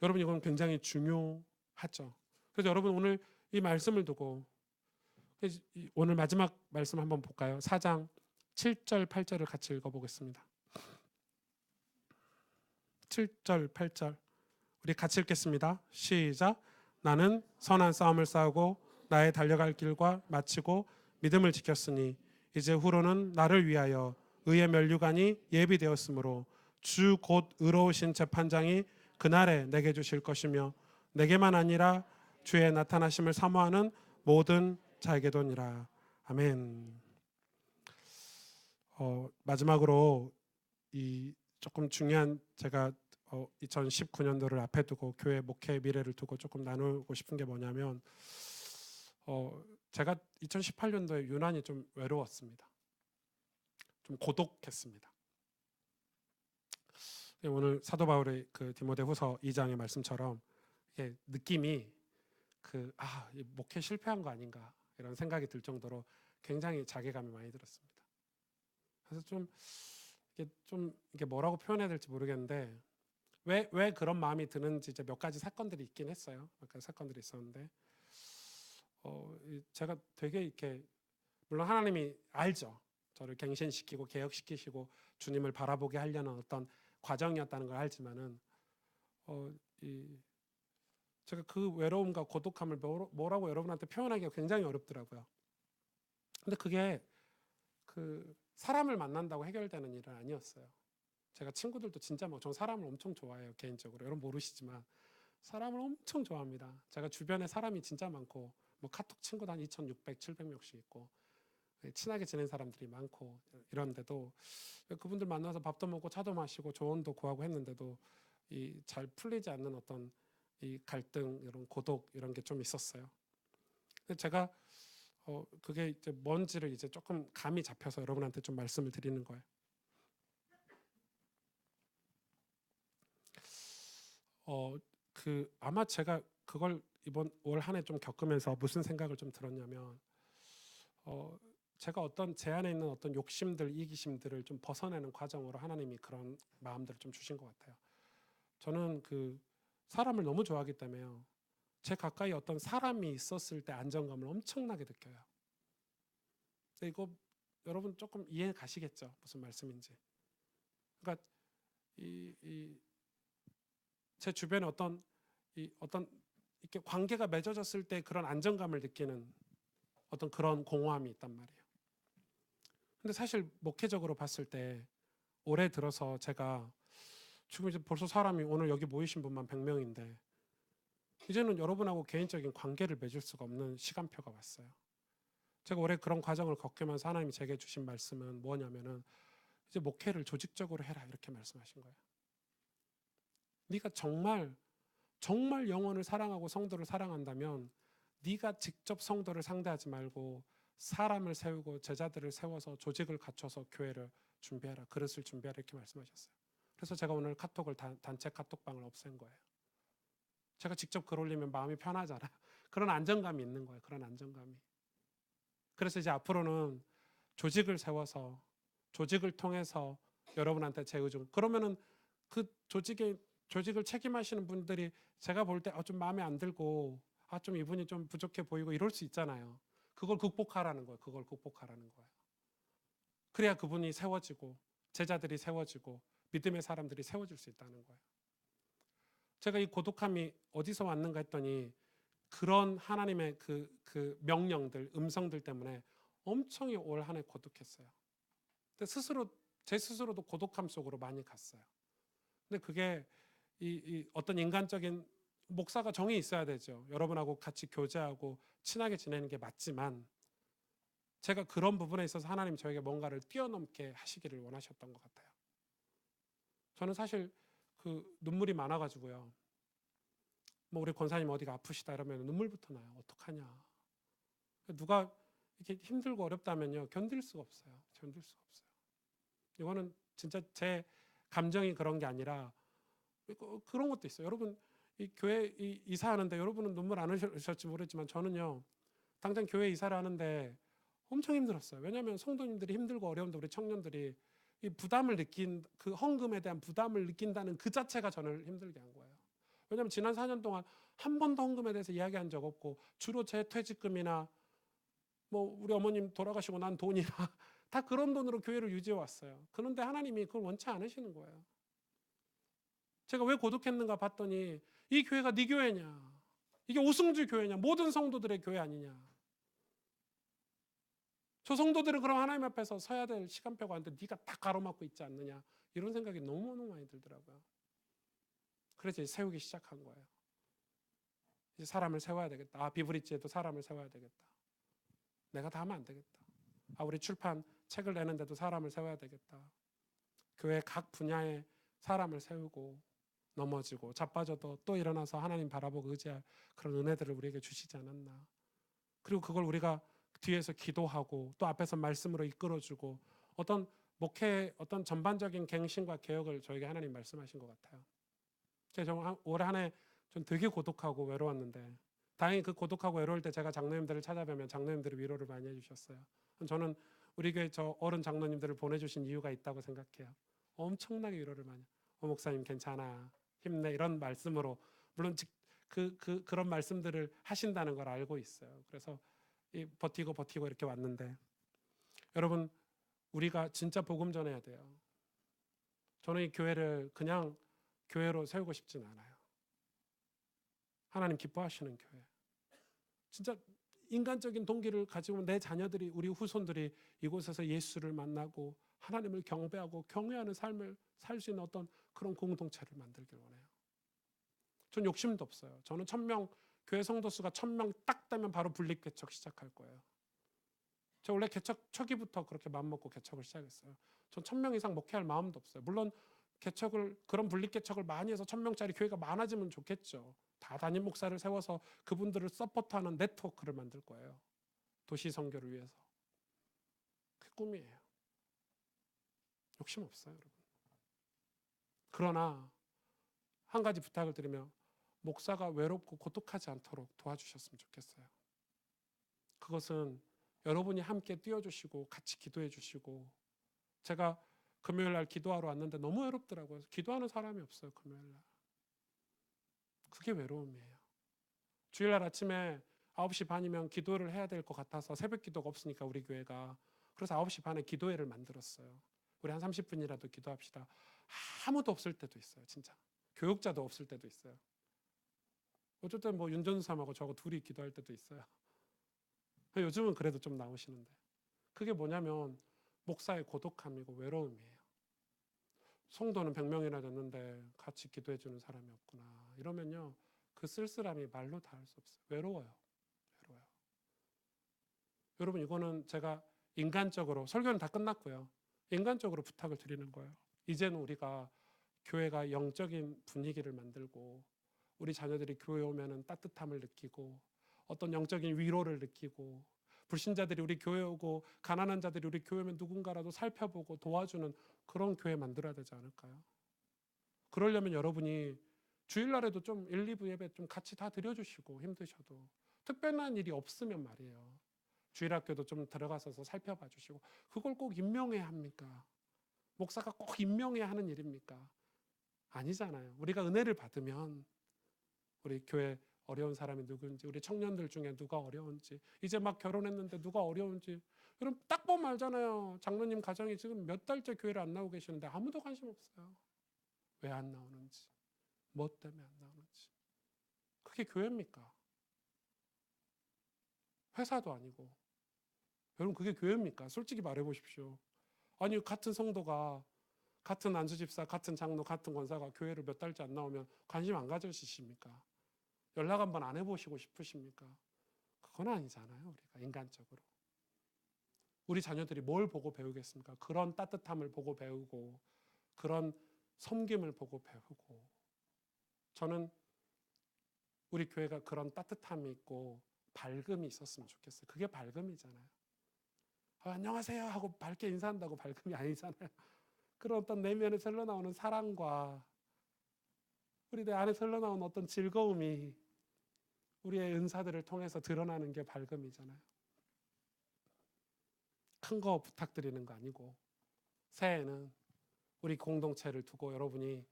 Speaker 1: 여러분 이건 굉장히 중요하죠. 그래서 여러분 오늘 이 말씀을 두고 오늘 마지막 말씀 한번 볼까요? 4장 7절 8절을 같이 읽어보겠습니다. 7절 8절 우리 같이 읽겠습니다. 시작. 나는 선한 싸움을 싸우고 나의 달려갈 길과 마치고 믿음을 지켰으니 이제 후로는 나를 위하여 의의 면류관이 예비되었으므로 주 곧 의로우신 재판장이 그날에 내게 주실 것이며 내게만 아니라 주의 나타나심을 사모하는 모든 자에게도니라. 아멘. 마지막으로 이 조금 중요한 제가 2019년도를 앞에 두고 교회 목회 미래를 두고 조금 나누고 싶은 게 뭐냐면 제가 2018년도에 유난히 좀 외로웠습니다. 좀 고독했습니다. 오늘 사도 바울의 그 디모데후서 2장의 말씀처럼 이게 느낌이 목회 실패한 거 아닌가 이런 생각이 들 정도로 굉장히 자괴감이 많이 들었습니다. 그래서 이게 뭐라고 표현해야 될지 모르겠는데 왜 그런 마음이 드는지 이제 몇 가지 사건들이 있긴 했어요. 몇 가지 사건들이 있었는데 제가 되게 이렇게 물론 하나님이 알죠. 저를 갱신시키고 개혁시키시고 주님을 바라보게 하려는 어떤 과정이었다는 걸 알지만은 제가 그 외로움과 고독함을 뭐라고 여러분한테 표현하기가 굉장히 어렵더라고요. 근데 그게 그 사람을 만난다고 해결되는 일은 아니었어요. 제가 친구들도 진짜 전 사람을 엄청 좋아해요. 개인적으로 여러분 모르시지만 사람을 엄청 좋아합니다. 제가 주변에 사람이 진짜 많고 뭐 카톡 친구도 한 2,600, 700명씩 있고 친하게 지낸 사람들이 많고 이런데도 그분들 만나서 밥도 먹고 차도 마시고 조언도 구하고 했는데도 이 잘 풀리지 않는 어떤 이 갈등 이런 고독 이런 게 좀 있었어요. 근데 제가 그게 이제 뭔지를 이제 조금 감이 잡혀서 여러분한테 좀 말씀을 드리는 거예요. 아마 제가 그걸 이번 올 한 해 좀 겪으면서 무슨 생각을 좀 들었냐면 제가 어떤 제 안에 있는 어떤 욕심들, 이기심들을 좀 벗어내는 과정으로 하나님이 그런 마음들을 좀 주신 것 같아요. 저는 그 사람을 너무 좋아하기 때문에요. 제 가까이 어떤 사람이 있었을 때 안정감을 엄청나게 느껴요. 근데 이거 여러분 조금 이해 가시겠죠? 무슨 말씀인지. 그러니까 제 주변에 어떤 이렇게 관계가 맺어졌을 때 그런 안정감을 느끼는 어떤 그런 공허함이 있단 말이에요. 근데 사실 목회적으로 봤을 때 올해 들어서 제가 지금 이제 벌써 사람이 오늘 여기 모이신 분만 100명인데 이제는 여러분하고 개인적인 관계를 맺을 수가 없는 시간표가 왔어요. 제가 올해 그런 과정을 겪으면서 하나님이 제게 주신 말씀은 뭐냐면은 이제 목회를 조직적으로 해라 이렇게 말씀하신 거예요. 네가 정말 영혼을 사랑하고 성도를 사랑한다면 네가 직접 성도를 상대하지 말고 사람을 세우고 제자들을 세워서 조직을 갖춰서 교회를 준비해라. 그릇을 준비하라 이렇게 말씀하셨어요. 그래서 제가 오늘 카톡을 단체 카톡방을 없앤 거예요. 제가 직접 글 올리면 마음이 편하잖아요. 그런 안정감이 있는 거예요. 그런 안정감이. 그래서 이제 앞으로는 조직을 세워서 조직을 통해서 여러분한테 제 의중 그러면은 그 조직을 책임하시는 분들이 제가 볼 때 좀 마음에 안 들고 좀 이분이 좀 부족해 보이고 이럴 수 있잖아요. 그걸 극복하라는 거예요. 그걸 극복하라는 거예요. 그래야 그분이 세워지고 제자들이 세워지고 믿음의 사람들이 세워질 수 있다는 거예요. 제가 이 고독함이 어디서 왔는가 했더니 그런 하나님의 그 명령들, 음성들 때문에 엄청 올 한 해 고독했어요. 근데 제 스스로도 고독함 속으로 많이 갔어요. 근데 그게 이 어떤 인간적인 목사가 정이 있어야 되죠. 여러분하고 같이 교제하고 친하게 지내는 게 맞지만 제가 그런 부분에 있어서 하나님 저에게 뭔가를 뛰어넘게 하시기를 원하셨던 것 같아요. 저는 사실 그 눈물이 많아가지고요. 뭐 우리 권사님 어디가 아프시다 이러면 눈물부터 나요. 어떡하냐. 누가 이렇게 힘들고 어렵다면요, 견딜 수가 없어요. 견딜 수가 없어요. 이거는 진짜 제 감정이 그런 게 아니라 그런 것도 있어요. 여러분, 이 교회 이사하는데 여러분은 눈물 안 흘리셨지 모르겠지만 저는요, 당장 교회 이사를 하는데 엄청 힘들었어요. 왜냐하면 성도님들이 힘들고 어려운데 우리 청년들이 이 부담을 느낀, 그 헌금에 대한 부담을 느낀다는 그 자체가 저를 힘들게 한 거예요. 왜냐하면 지난 4년 동안 한 번도 헌금에 대해서 이야기한 적 없고, 주로 제 퇴직금이나 뭐 우리 어머님 돌아가시고 난 돈이나 다 그런 돈으로 교회를 유지해 왔어요. 그런데 하나님이 그걸 원치 않으시는 거예요. 제가 왜 고독했는가 봤더니 이 교회가 네 교회냐, 이게 오승주 교회냐, 모든 성도들의 교회 아니냐. 저 성도들은 그럼 하나님 앞에서 서야 될 시간표가 있는데 네가 다 가로막고 있지 않느냐, 이런 생각이 너무너무 많이 들더라고요. 그래서 이제 세우기 시작한 거예요. 이제 사람을 세워야 되겠다. 비브리지에도 사람을 세워야 되겠다. 내가 다 하면 안 되겠다. 우리 출판 책을 내는데도 사람을 세워야 되겠다. 교회 각 분야에 사람을 세우고 넘어지고 자빠져도 또 일어나서 하나님 바라보고 의지할 그런 은혜들을 우리에게 주시지 않았나. 그리고 그걸 우리가 뒤에서 기도하고 또 앞에서 말씀으로 이끌어주고 어떤 목회 어떤 전반적인 갱신과 개혁을 저에게 하나님 말씀하신 것 같아요. 제가 올해 한 해 좀 되게 고독하고 외로웠는데 다행히 그 고독하고 외로울 때 제가 장로님들을 찾아뵈면 장로님들이 위로를 많이 해주셨어요. 저는 우리 교회 저 어른 장로님들을 보내주신 이유가 있다고 생각해요. 엄청나게 위로를 많이. 목사님 괜찮아, 힘내, 이런 말씀으로, 물론 그런 말씀들을 하신다는 걸 알고 있어요. 그래서 버티고 이렇게 왔는데, 여러분, 우리가 진짜 복음 전해야 돼요. 저는 이 교회를 그냥 교회로 세우고 싶진 않아요. 하나님 기뻐하시는 교회. 진짜 인간적인 동기를 가지고 내 자녀들이, 우리 후손들이 이곳에서 예수를 만나고 하나님을 경배하고 경외하는 삶을 살 수 있는 어떤 그런 공동체를 만들길 원해요. 전 욕심도 없어요. 저는 1000명, 교회 성도 수가 1000명 딱 되면 바로 분립 개척 시작할 거예요. 저 원래 개척 초기부터 그렇게 마음먹고 개척을 시작했어요. 전 1000명 이상 목회할 마음도 없어요. 물론 그런 분립 개척을 많이 해서 1000명짜리 교회가 많아지면 좋겠죠. 다 담임 목사를 세워서 그분들을 서포트하는 네트워크를 만들 거예요. 도시 선교를 위해서. 그게 꿈이에요. 욕심 없어요, 여러분. 그러나 한 가지 부탁을 드리며, 목사가 외롭고 고독하지 않도록 도와주셨으면 좋겠어요. 그것은 여러분이 함께 뛰어주시고 같이 기도해 주시고, 제가 금요일 날 기도하러 왔는데 너무 외롭더라고요. 기도하는 사람이 없어요, 금요일 날. 그게 외로움이에요. 주일날 아침에 9시 반이면 기도를 해야 될 것 같아서, 새벽 기도가 없으니까 우리 교회가, 그래서 9시 반에 기도회를 만들었어요. 우리 한 30분이라도 기도합시다. 아무도 없을 때도 있어요, 진짜. 교육자도 없을 때도 있어요. 어쨌든 뭐 윤전수삼하고 저하고 둘이 기도할 때도 있어요. 요즘은 그래도 좀 나오시는데, 그게 뭐냐면 목사의 고독함이고 외로움이에요. 성도는 100명이나 됐는데 같이 기도해 주는 사람이 없구나, 이러면요, 그 쓸쓸함이 말로 다 할 수 없어요. 외로워요. 여러분, 이거는 제가 인간적으로, 설교는 다 끝났고요, 인간적으로 부탁을 드리는 거예요. 이제는 우리가 교회가 영적인 분위기를 만들고, 우리 자녀들이 교회 오면은 따뜻함을 느끼고 어떤 영적인 위로를 느끼고, 불신자들이 우리 교회 오고 가난한 자들이 우리 교회 오면 누군가라도 살펴보고 도와주는 그런 교회 만들어야 되지 않을까요? 그러려면 여러분이 주일날에도 좀 1, 2부 예배 좀 같이 다 드려주시고, 힘드셔도 특별한 일이 없으면 말이에요, 주일학교도 좀 들어가서 살펴봐 주시고. 그걸 꼭 임명해야 합니까? 목사가 꼭 임명해야 하는 일입니까? 아니잖아요. 우리가 은혜를 받으면 우리 교회 어려운 사람이 누구인지, 우리 청년들 중에 누가 어려운지, 이제 막 결혼했는데 누가 어려운지, 여러분 딱 보면 알잖아요. 장로님 가정이 지금 몇 달째 교회를 안 나오고 계시는데 아무도 관심 없어요. 왜 안 나오는지, 뭐 때문에 안 나오는지. 그게 교회입니까? 회사도 아니고. 여러분, 그게 교회입니까? 솔직히 말해 보십시오. 아니, 같은 성도가, 같은 안수집사, 같은 장로, 같은 권사가 교회를 몇 달째 안 나오면 관심 안 가져주십니까? 연락 한번 안 해보시고 싶으십니까? 그건 아니잖아요. 우리가 인간적으로. 우리 자녀들이 뭘 보고 배우겠습니까? 그런 따뜻함을 보고 배우고, 그런 섬김을 보고 배우고. 저는 우리 교회가 그런 따뜻함이 있고 밝음이 있었으면 좋겠어요. 그게 밝음이잖아요. 안녕하세요 하고 밝게 인사한다고 밝음이 아니잖아요. 그런 어떤 내면에서 흘러나오는 사랑과 우리 내 안에서 흘러나오는 어떤 즐거움이 우리의 은사들을 통해서 드러나는 게 밝음이잖아요. 큰 거 부탁드리는 거 아니고 새해에는 우리 공동체를 두고 여러분이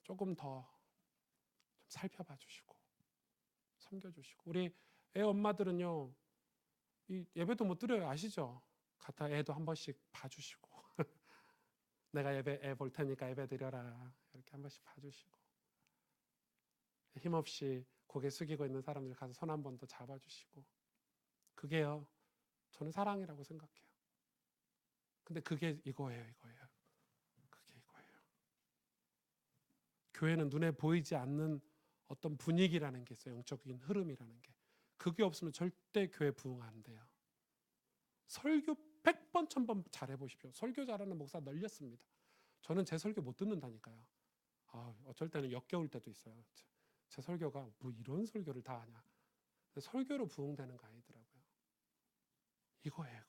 Speaker 1: 조금 더 좀 살펴봐 주시고 섬겨주시고 우리 애 엄마들은요 이 예배도 못 드려요. 아시죠? 갖다 애도 한 번씩 봐주시고 내가 애 볼 테니까 예배 드려라 이렇게 한 번씩 봐주시고 힘없이 고개 숙이고 있는 사람들 가서 손 한 번 더 잡아주시고 그게요 저는 사랑이라고 생각해요. 근데 그게 이거예요. 그게 이거예요. 교회는 눈에 보이지 않는 어떤 분위기라는 게 있어요. 영적인 흐름이라는 게. 그게 없으면 절대 교회 부흥 안 돼요. 설교 100번 1000번 잘해보십시오. 설교 잘하는 목사 널렸습니다. 저는 제 설교 못 듣는다니까요. 어쩔 때는 역겨울 때도 있어요. 제 설교가 뭐 이런 설교를 다 하냐. 설교로 부흥되는 거 아니더라고요. 이거예요.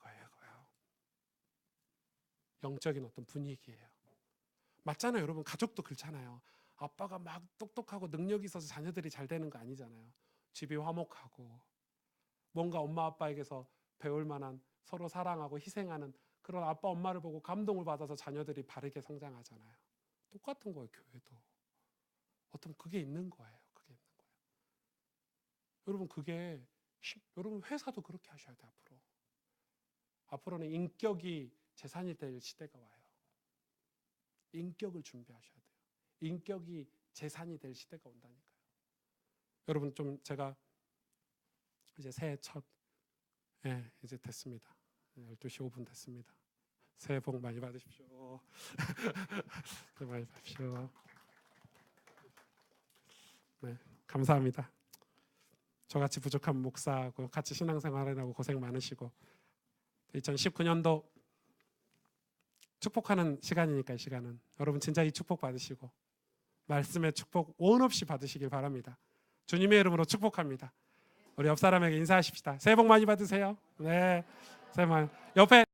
Speaker 1: 영적인 어떤 분위기예요. 맞잖아요. 여러분 가족도 그렇잖아요. 아빠가 막 똑똑하고 능력이 있어서 자녀들이 잘 되는 거 아니잖아요. 집이 화목하고 뭔가 엄마 아빠에게서 배울 만한 서로 사랑하고 희생하는 그런 아빠 엄마를 보고 감동을 받아서 자녀들이 바르게 성장하잖아요. 똑같은 거예요. 교회도. 어떤 그게 있는 거예요. 여러분 여러분 회사도 그렇게 하셔야 돼요. 앞으로는 인격이 재산이 될 시대가 와요. 인격을 준비하셔야 돼요. 인격이 재산이 될 시대가 온다니까요. 여러분 좀 제가 이제 새해 첫 이제 됐습니다. 12시 5분 됐습니다. 새해 복 많이 받으십시오. 새해 많이 받으십시오. 네, 감사합니다. 저같이 부족한 목사하고 같이 신앙생활하느라고 고생 많으시고 2019년도 축복하는 시간이니까 이 시간은 여러분 진짜 이 축복 받으시고 말씀의 축복 원 없이 받으시길 바랍니다. 주님의 이름으로 축복합니다. 우리 옆 사람에게 인사하십시다. 새해 복 많이 받으세요. 네, 새해 복 많이. 옆에